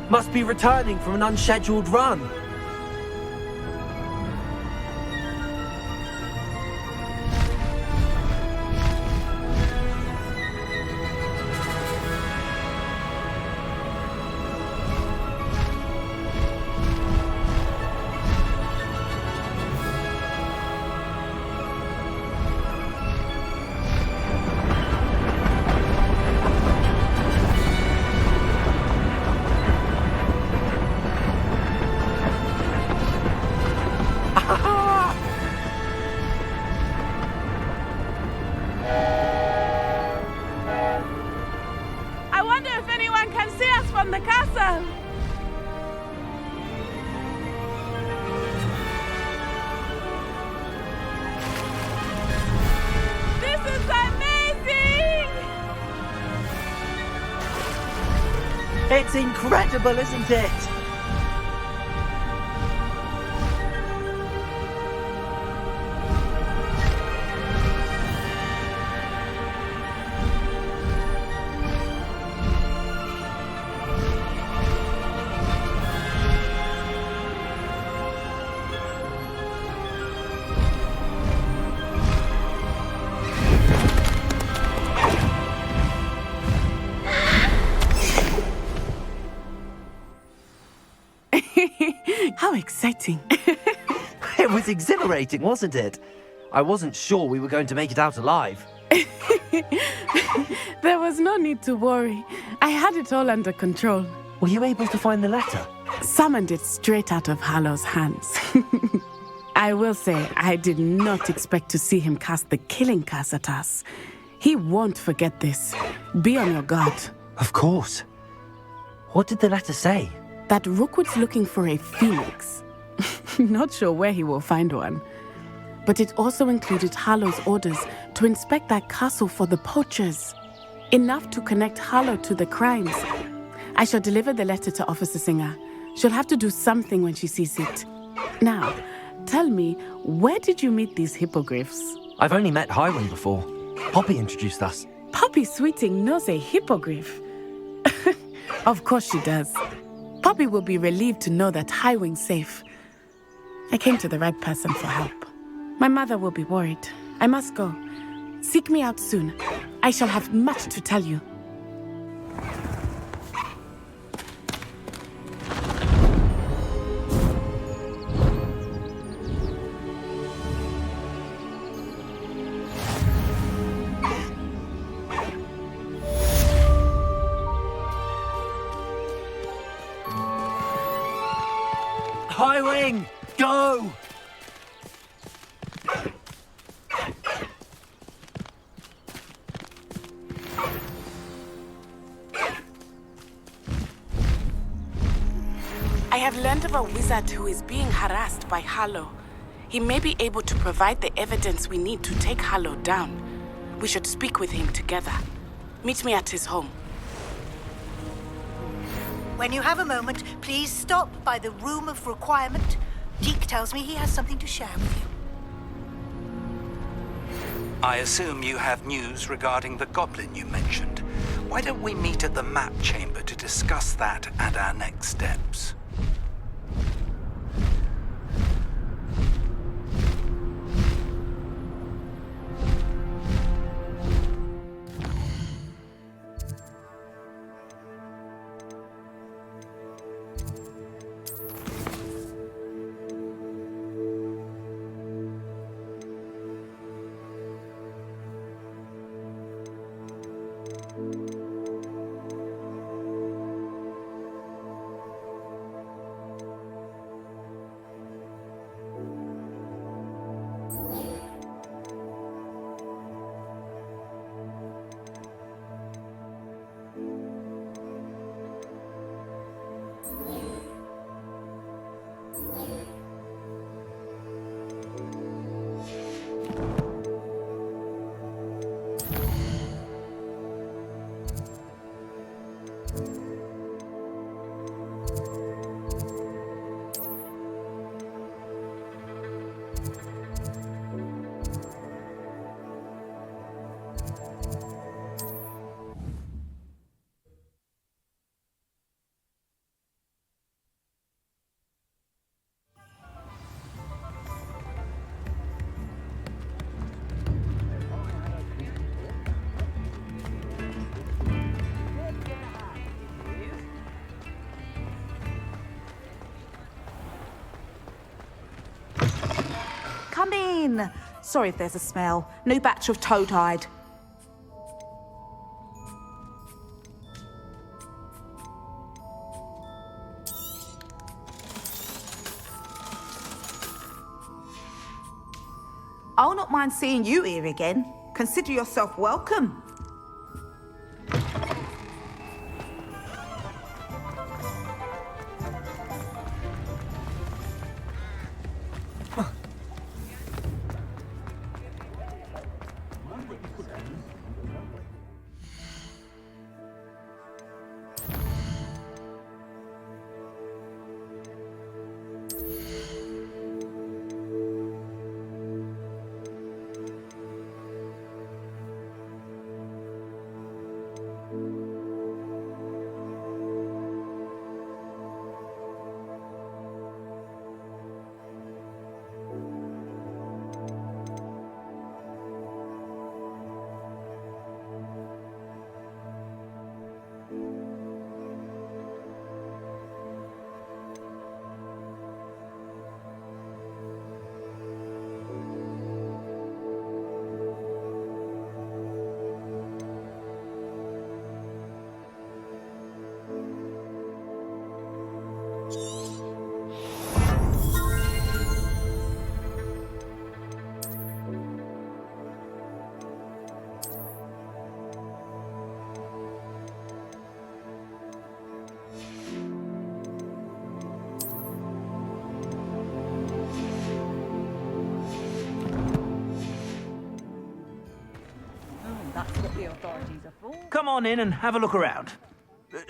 Must be returning from an unscheduled run. I wonder if anyone can see us from the castle. This is amazing! It's incredible, isn't it? exciting. It was exhilarating, wasn't it? I wasn't sure we were going to make it out alive. There was no need to worry. I had it all under control. Were you able to find the letter? Summoned it straight out of Harlow's hands. I will say, I did not expect to see him cast the killing curse at us. He won't forget this. Be on your guard. Of course. What did the letter say? That Rookwood's looking for a phoenix. Not sure where he will find one. But it also included Harlow's orders to inspect that castle for the poachers. Enough to connect Harlow to the crimes. I shall deliver the letter to Officer Singer. She'll have to do something when she sees it. Now, tell me, where did you meet these hippogriffs? I've only met Highwing before. Poppy introduced us. Poppy Sweeting knows a hippogriff. Of course she does. Poppy will be relieved to know that Highwing's safe. I came to the right person for help. My mother will be worried. I must go. Seek me out soon. I shall have much to tell you. Highwing, go! I have learned of a wizard who is being harassed by Harlow. He may be able to provide the evidence we need to take Harlow down. We should speak with him together. Meet me at his home. When you have a moment, please stop by the Room of Requirement. Deke tells me he has something to share with you. I assume you have news regarding the goblin you mentioned. Why don't we meet at the map chamber to discuss that and our next steps? Come in. Sorry if there's a smell. New batch of toad-hide. I'll not mind seeing you here again. Consider yourself welcome. authorities are for. Come on in and have a look around.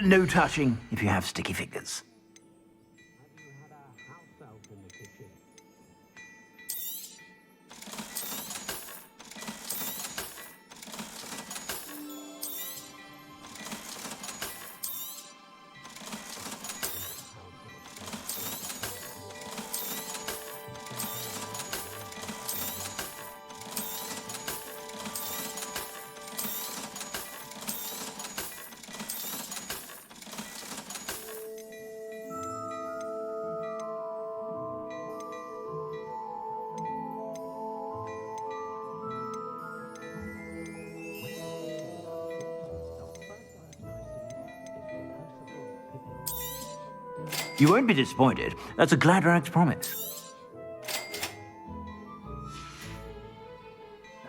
No touching if you have sticky fingers. You won't be disappointed. That's a Gladrag's promise.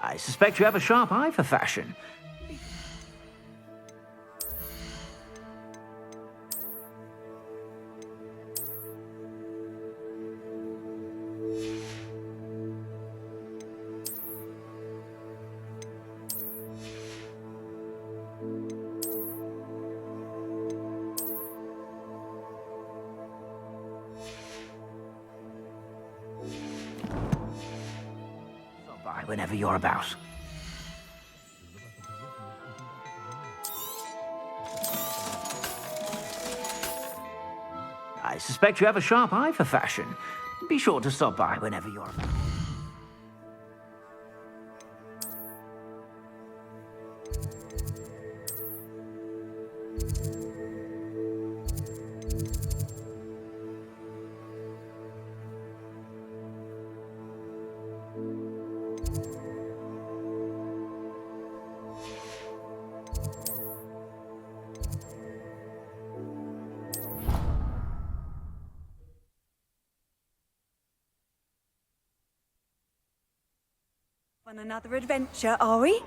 I suspect you have a sharp eye for fashion. Whenever you're about. I suspect you have a sharp eye for fashion. Be sure to stop by whenever you're about. On another adventure, are we?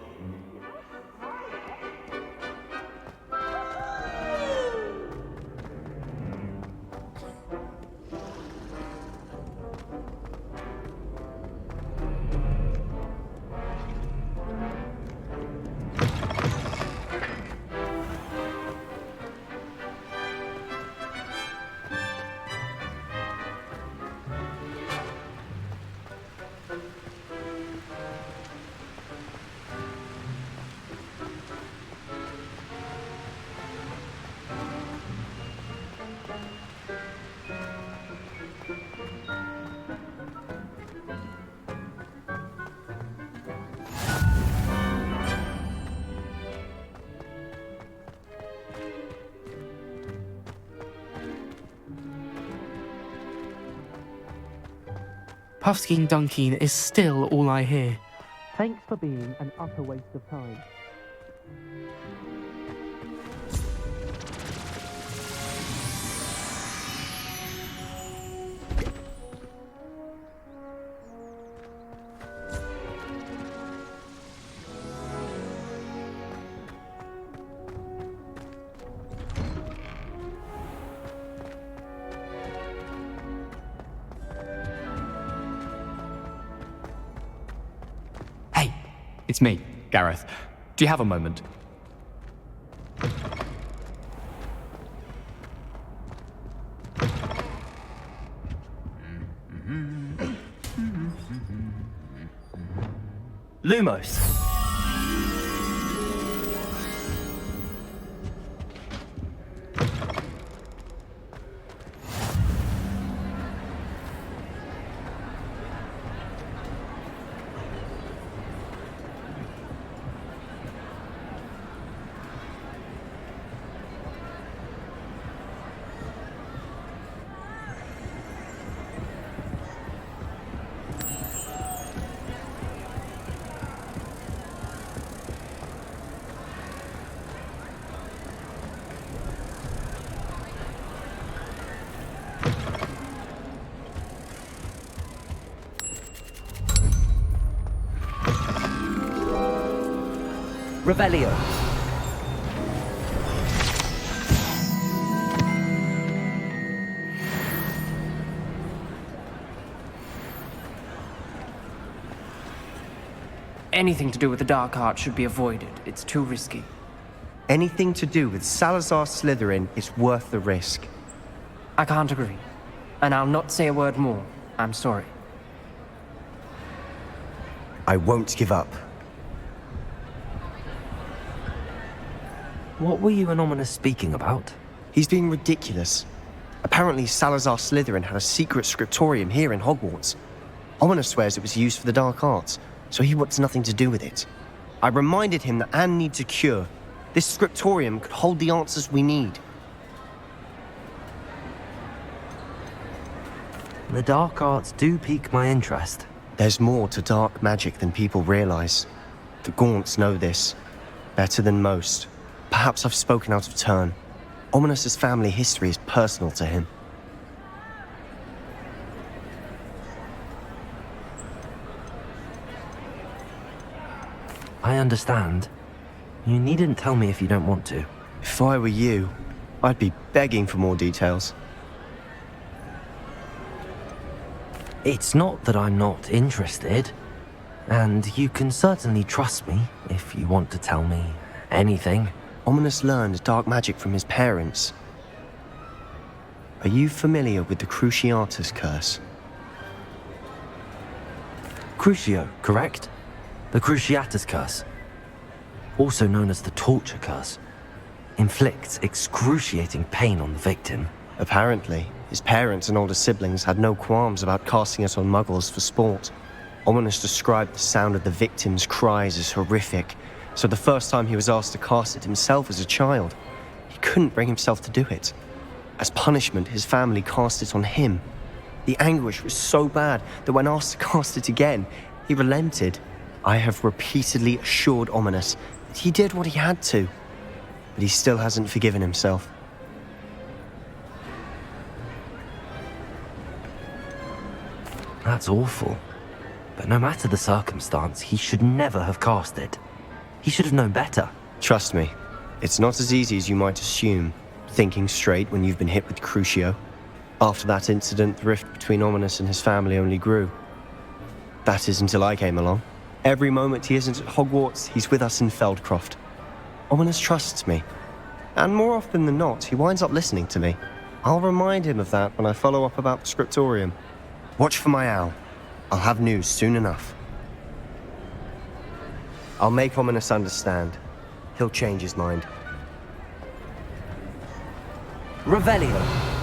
Puffskein Dunkeen is still all I hear. Thanks for being an utter waste of time. It's me, Gareth. Do you have a moment? Lumos. Revelio. Anything to do with the dark art should be avoided. It's too risky. Anything to do with Salazar Slytherin is worth the risk. I can't agree. And I'll not say a word more. I'm sorry. I won't give up. What were you and Ominous speaking about? He's being ridiculous. Apparently Salazar Slytherin had a secret scriptorium here in Hogwarts. Ominous swears it was used for the dark arts, so he wants nothing to do with it. I reminded him that Anne needs a cure. This scriptorium could hold the answers we need. The dark arts do pique my interest. There's more to dark magic than people realize. The Gaunts know this. Better than most. Perhaps I've spoken out of turn. Ominous's family history is personal to him. I understand. You needn't tell me if you don't want to. If I were you, I'd be begging for more details. It's not that I'm not interested. And you can certainly trust me if you want to tell me anything. Ominous learned dark magic from his parents. Are you familiar with the Cruciatus curse? Crucio, correct? The Cruciatus curse. Also known as the torture curse. Inflicts excruciating pain on the victim. Apparently, his parents and older siblings had no qualms about casting it on muggles for sport. Ominous described the sound of the victim's cries as horrific, so the first time he was asked to cast it himself as a child, he couldn't bring himself to do it. As punishment, his family cast it on him. The anguish was so bad that when asked to cast it again, he relented. I have repeatedly assured Ominous that he did what he had to, but he still hasn't forgiven himself. That's awful. But no matter the circumstance, he should never have cast it. He should have known better. Trust me, it's not as easy as you might assume, thinking straight when you've been hit with Crucio. After that incident, the rift between Ominous and his family only grew. That is until I came along. Every moment he isn't at Hogwarts, he's with us in Feldcroft. Ominous trusts me. And more often than not, he winds up listening to me. I'll remind him of that when I follow up about the scriptorium. Watch for my owl. I'll have news soon enough. I'll make Ominous understand. He'll change his mind. Revelio.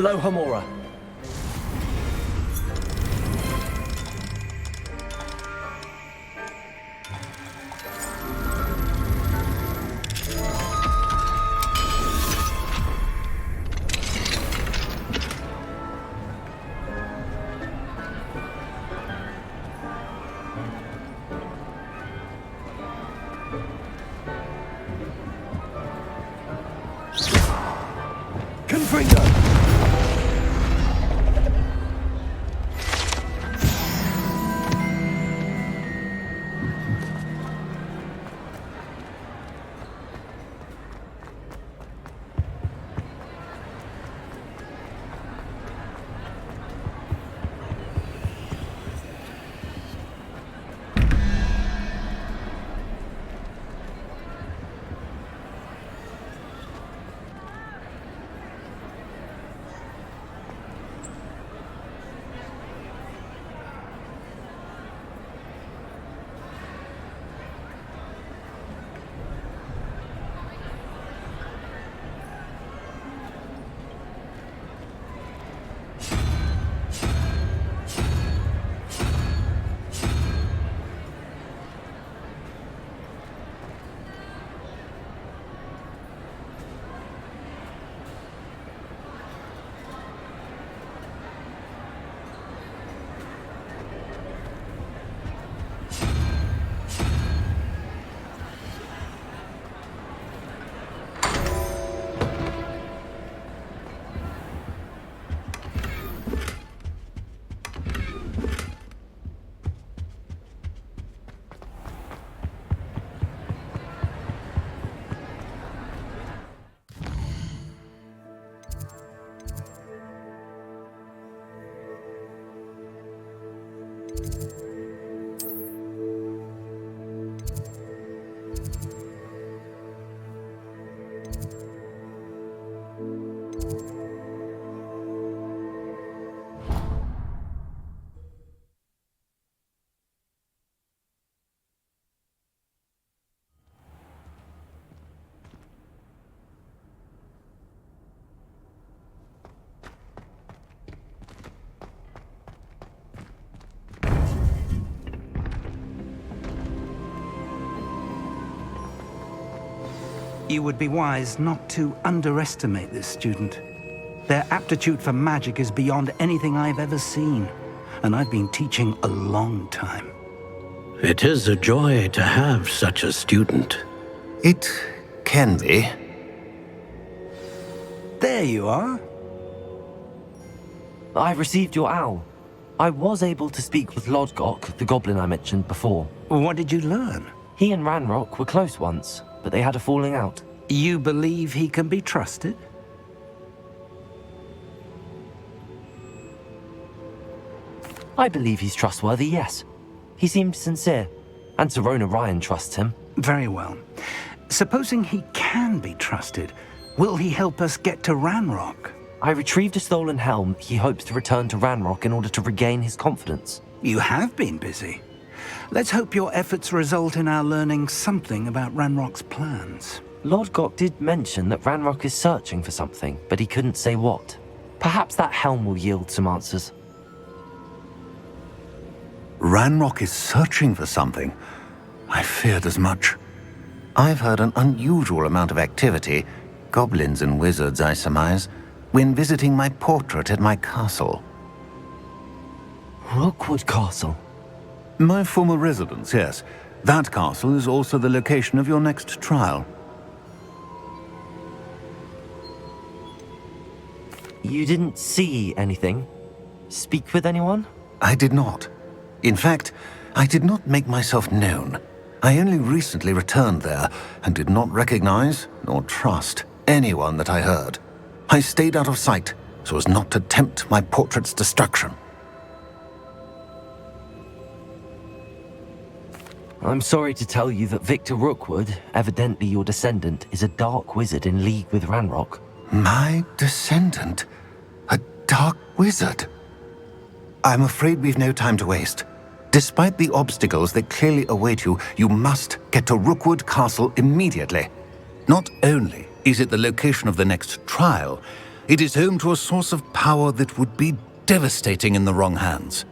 Aloha Mora. You would be wise not to underestimate this student. Their aptitude for magic is beyond anything I've ever seen, and I've been teaching a long time. It is a joy to have such a student. It can be. There you are. I received your owl. I was able to speak with Lodgok, the goblin I mentioned before. What did you learn? He and Ranrock were close once, but they had a falling out. You believe he can be trusted? I believe he's trustworthy, yes. He seemed sincere, and Serona Ryan trusts him. Very well. Supposing he can be trusted, will he help us get to Ranrock? I retrieved a stolen helm. He hopes to return to Ranrock in order to regain his confidence. You have been busy. Let's hope your efforts result in our learning something about Ranrock's plans. Lodgok did mention that Ranrock is searching for something, but he couldn't say what. Perhaps that helm will yield some answers. Ranrock is searching for something. I feared as much. I've heard an unusual amount of activity, goblins and wizards, I surmise, when visiting my portrait at my castle. Rookwood Castle? My former residence, yes. That castle is also the location of your next trial. You didn't see anything? Speak with anyone? I did not. In fact, I did not make myself known. I only recently returned there and did not recognize nor trust anyone that I heard. I stayed out of sight so as not to tempt my portrait's destruction. I'm sorry to tell you that Victor Rookwood, evidently your descendant, is a dark wizard in league with Ranrock. My descendant? A dark wizard? I'm afraid we've no time to waste. Despite the obstacles that clearly await you, you must get to Rookwood Castle immediately. Not only is it the location of the next trial, it is home to a source of power that would be devastating in the wrong hands.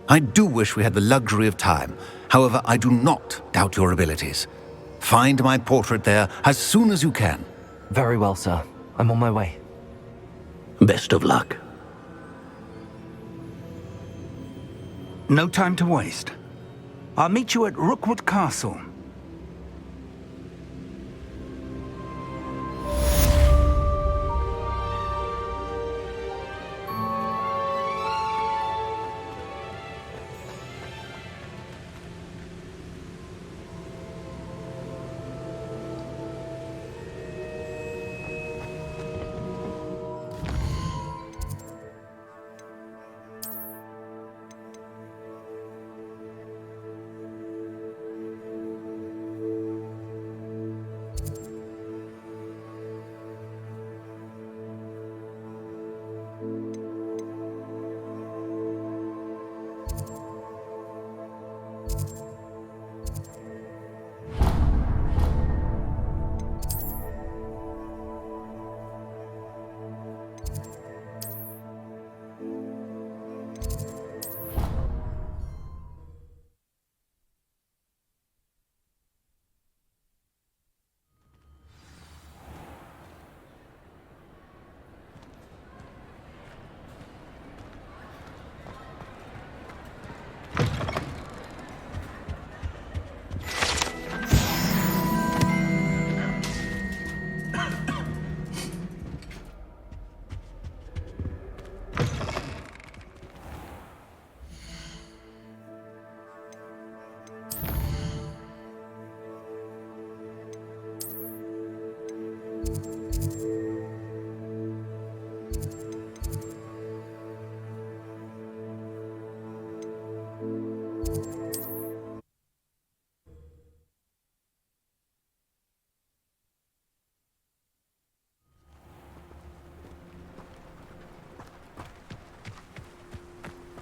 I do wish we had the luxury of time. However, I do not doubt your abilities. Find my portrait there as soon as you can. Very well, sir. I'm on my way. Best of luck. No time to waste. I'll meet you at Rookwood Castle.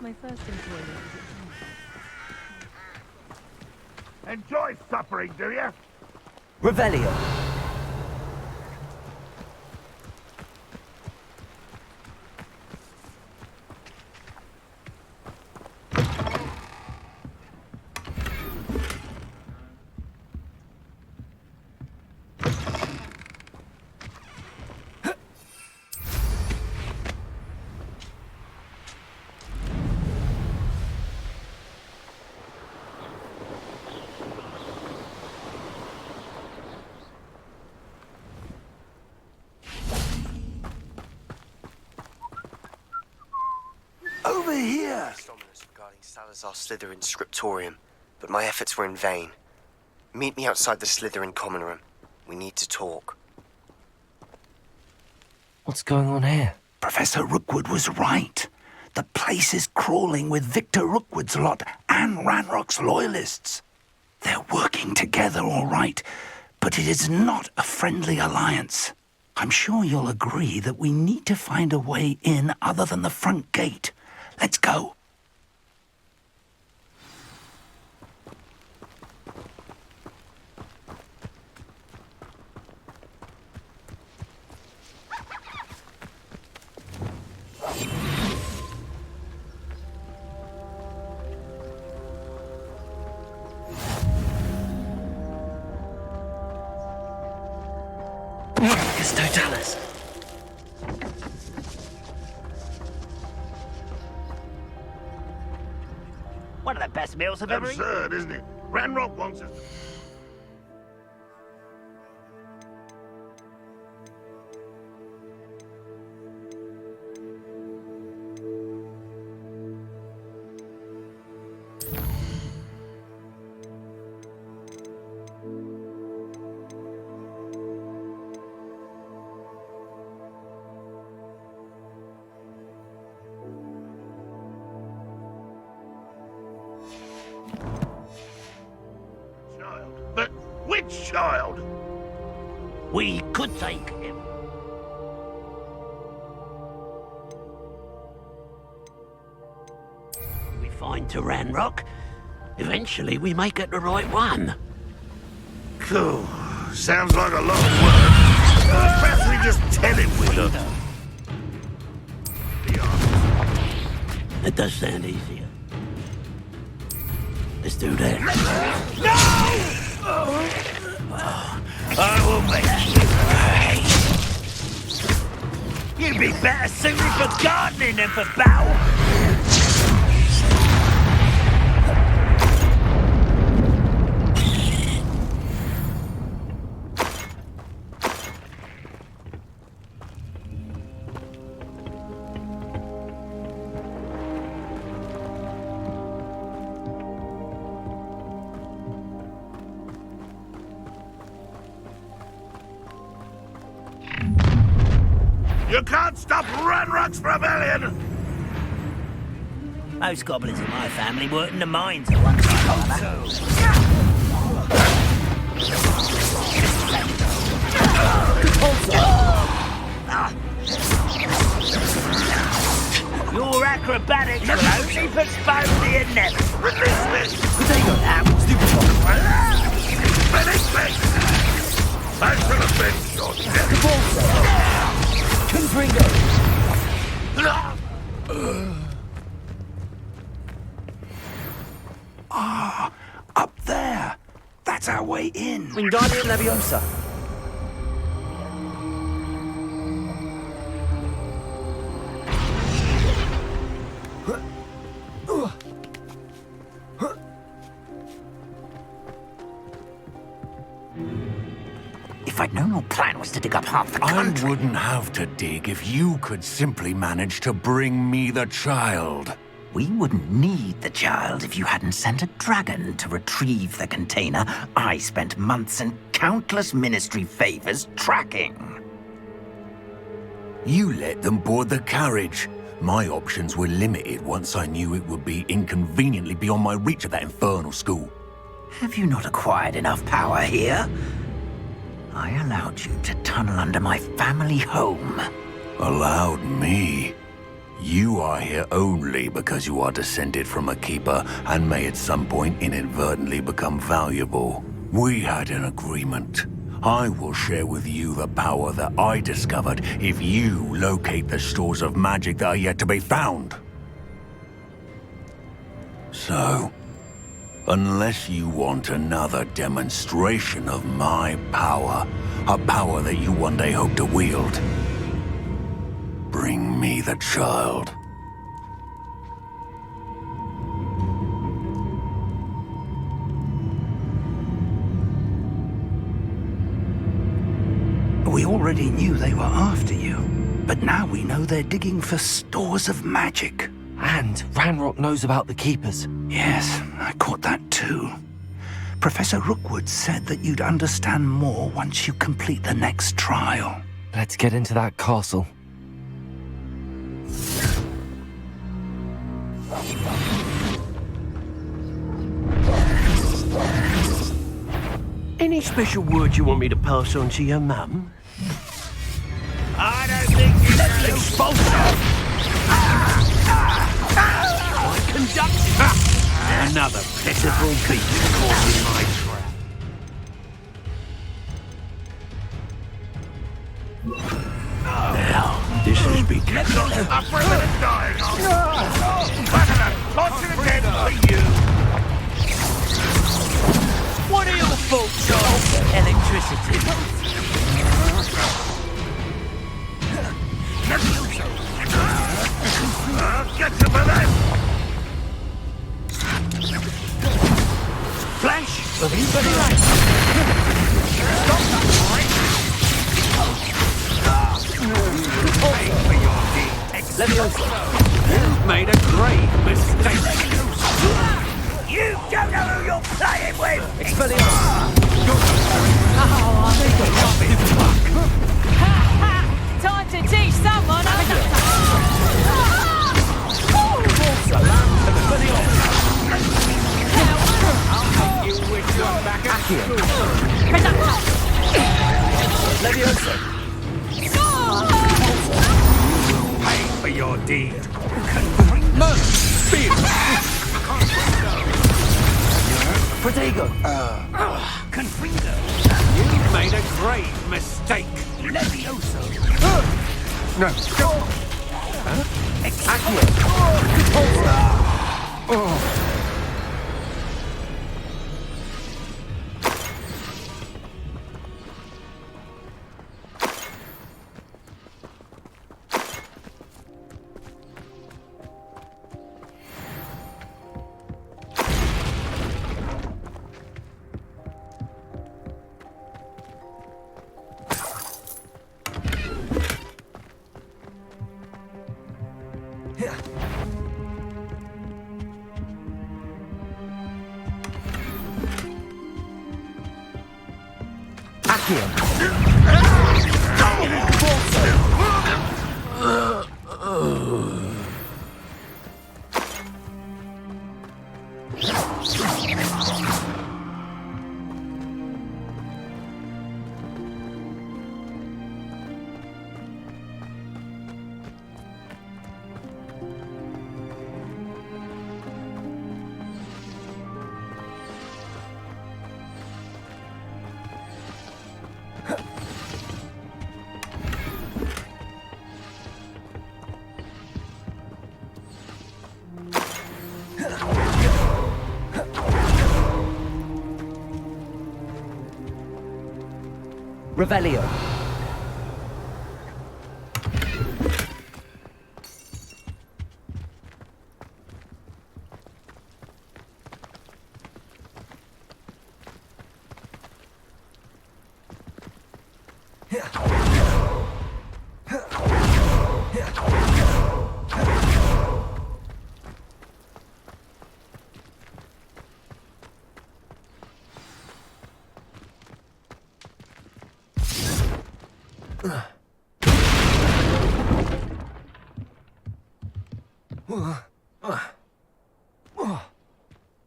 My first employment. Enjoy suffering, do you? Revelio. here! Regarding Salazar Slytherin's scriptorium, but my efforts were in vain. Meet me outside the Slytherin common room. We need to talk. What's going on here? Professor Rookwood was right. The place is crawling with Victor Rookwood's lot and Ranrock's loyalists. They're working together all right, but it is not a friendly alliance. I'm sure you'll agree that we need to find a way in other than the front gate. Let's go. It's Totalis. One of the best meals I've ever eaten. Absurd, isn't it? Ranrock wants us to... But which child? We could take him. We find Ranrock. Eventually we may get the right one. Cool. Sounds like a lot of work. Perhaps we just tell him we do. It does sound easier. Let's do that. No! I will make you. You'd be better suited for gardening than for battle. You can't stop Ranrock's rebellion! Most goblins in my family worked in the mines at one time or another. Your acrobatics will only postpone the inevitable. Release me! They got out, stupid one. Release me! I should have been shot. Confringo! Ah, up there. That's our way in. Wingardium Leviosa. If I'd known your plan was to dig up half the country... I wouldn't have to dig if you could simply manage to bring me the child. We wouldn't need the child if you hadn't sent a dragon to retrieve the container I spent months and countless ministry favors tracking. You let them board the carriage. My options were limited once I knew it would be inconveniently beyond my reach at that infernal school. Have you not acquired enough power here? I allowed you to tunnel under my family home. Allowed me? You are here only because you are descended from a keeper and may at some point inadvertently become valuable. We had an agreement. I will share with you the power that I discovered if you locate the stores of magic that are yet to be found. So, unless you want another demonstration of my power, a power that you one day hope to wield, bring me the child. We already knew they were after you, but now we know they're digging for stores of magic. And Ranrock knows about the Keepers. Yes, I caught that too. Professor Rookwood said that you'd understand more once you complete the next trial. Let's get into that castle. Any special word you want me to pass on to your mum? I don't think you Let's expose her! My conduct! Another pitiful beast caught in my trap. Now, this has begun. Upper and dying. Lots of dead for you. What are your thoughts on electricity? Get some of that. Flash, have you got it right? Stop that, Let me also. You've made a grave mistake. You don't know who you're playing with. Expelliarmus. Time to teach someone. I'll make you wish you were back at school. Leviosa. Pay for your deed. Protego. Confringo. You've made a grave mistake. Levioso. No. Accio. Revelio.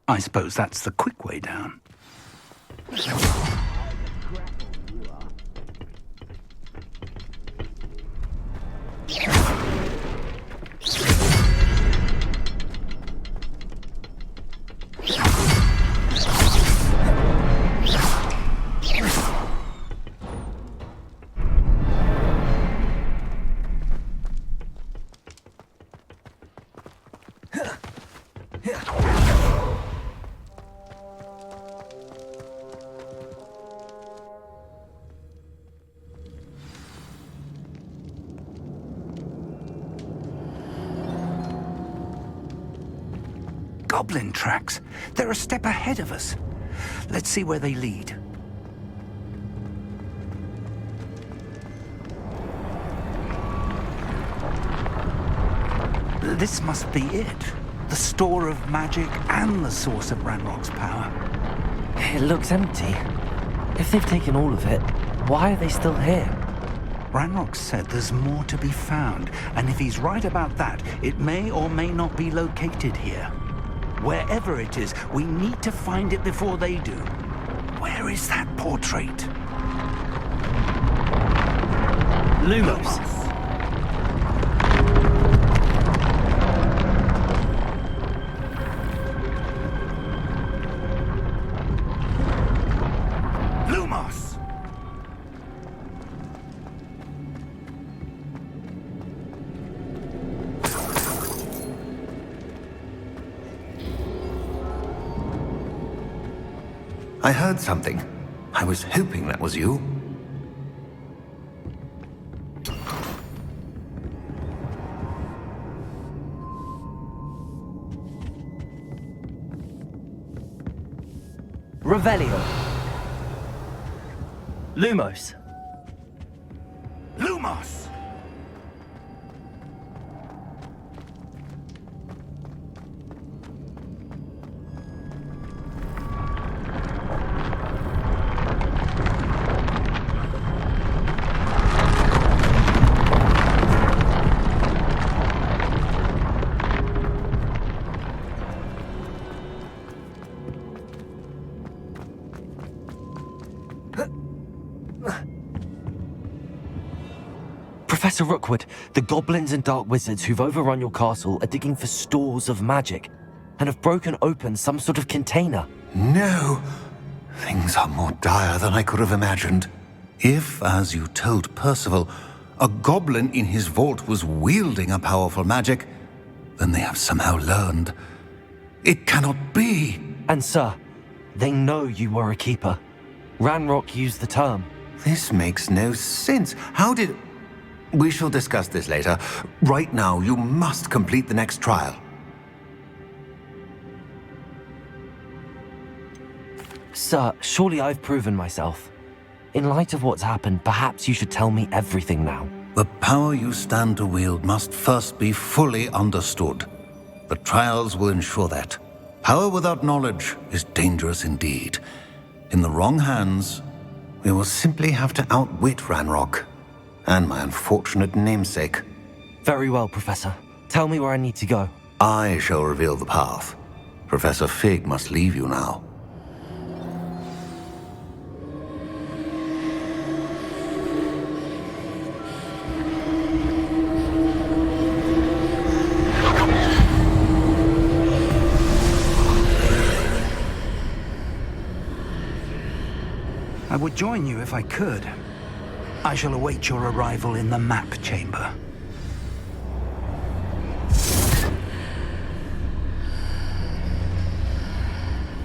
I suppose that's the quick way down. Goblin tracks. They're a step ahead of us. Let's see where they lead. This must be it. The store of magic and the source of Ranrock's power. It looks empty. If they've taken all of it, why are they still here? Ranrock said there's more to be found, and if he's right about that, it may or may not be located here. Wherever it is, we need to find it before they do. Where is that portrait? Lumos. Lumos! I heard something. I was hoping that was you. Revelio. Lumos. Lumos! Professor Rookwood, the goblins and dark wizards who've overrun your castle are digging for stores of magic and have broken open some sort of container. No! Things are more dire than I could have imagined. If, as you told Percival, a goblin in his vault was wielding a powerful magic, then they have somehow learned. It cannot be! And sir, they know you were a keeper. Ranrock used the term. This makes no sense. How did... We shall discuss this later. Right now, you must complete the next trial. Sir, surely I've proven myself. In light of what's happened, perhaps you should tell me everything now. The power you stand to wield must first be fully understood. The trials will ensure that. Power without knowledge is dangerous indeed. In the wrong hands, we will simply have to outwit Ranrock. And my unfortunate namesake. Very well, Professor. Tell me where I need to go. I shall reveal the path. Professor Fig must leave you now. I would join you if I could. I shall await your arrival in the map chamber.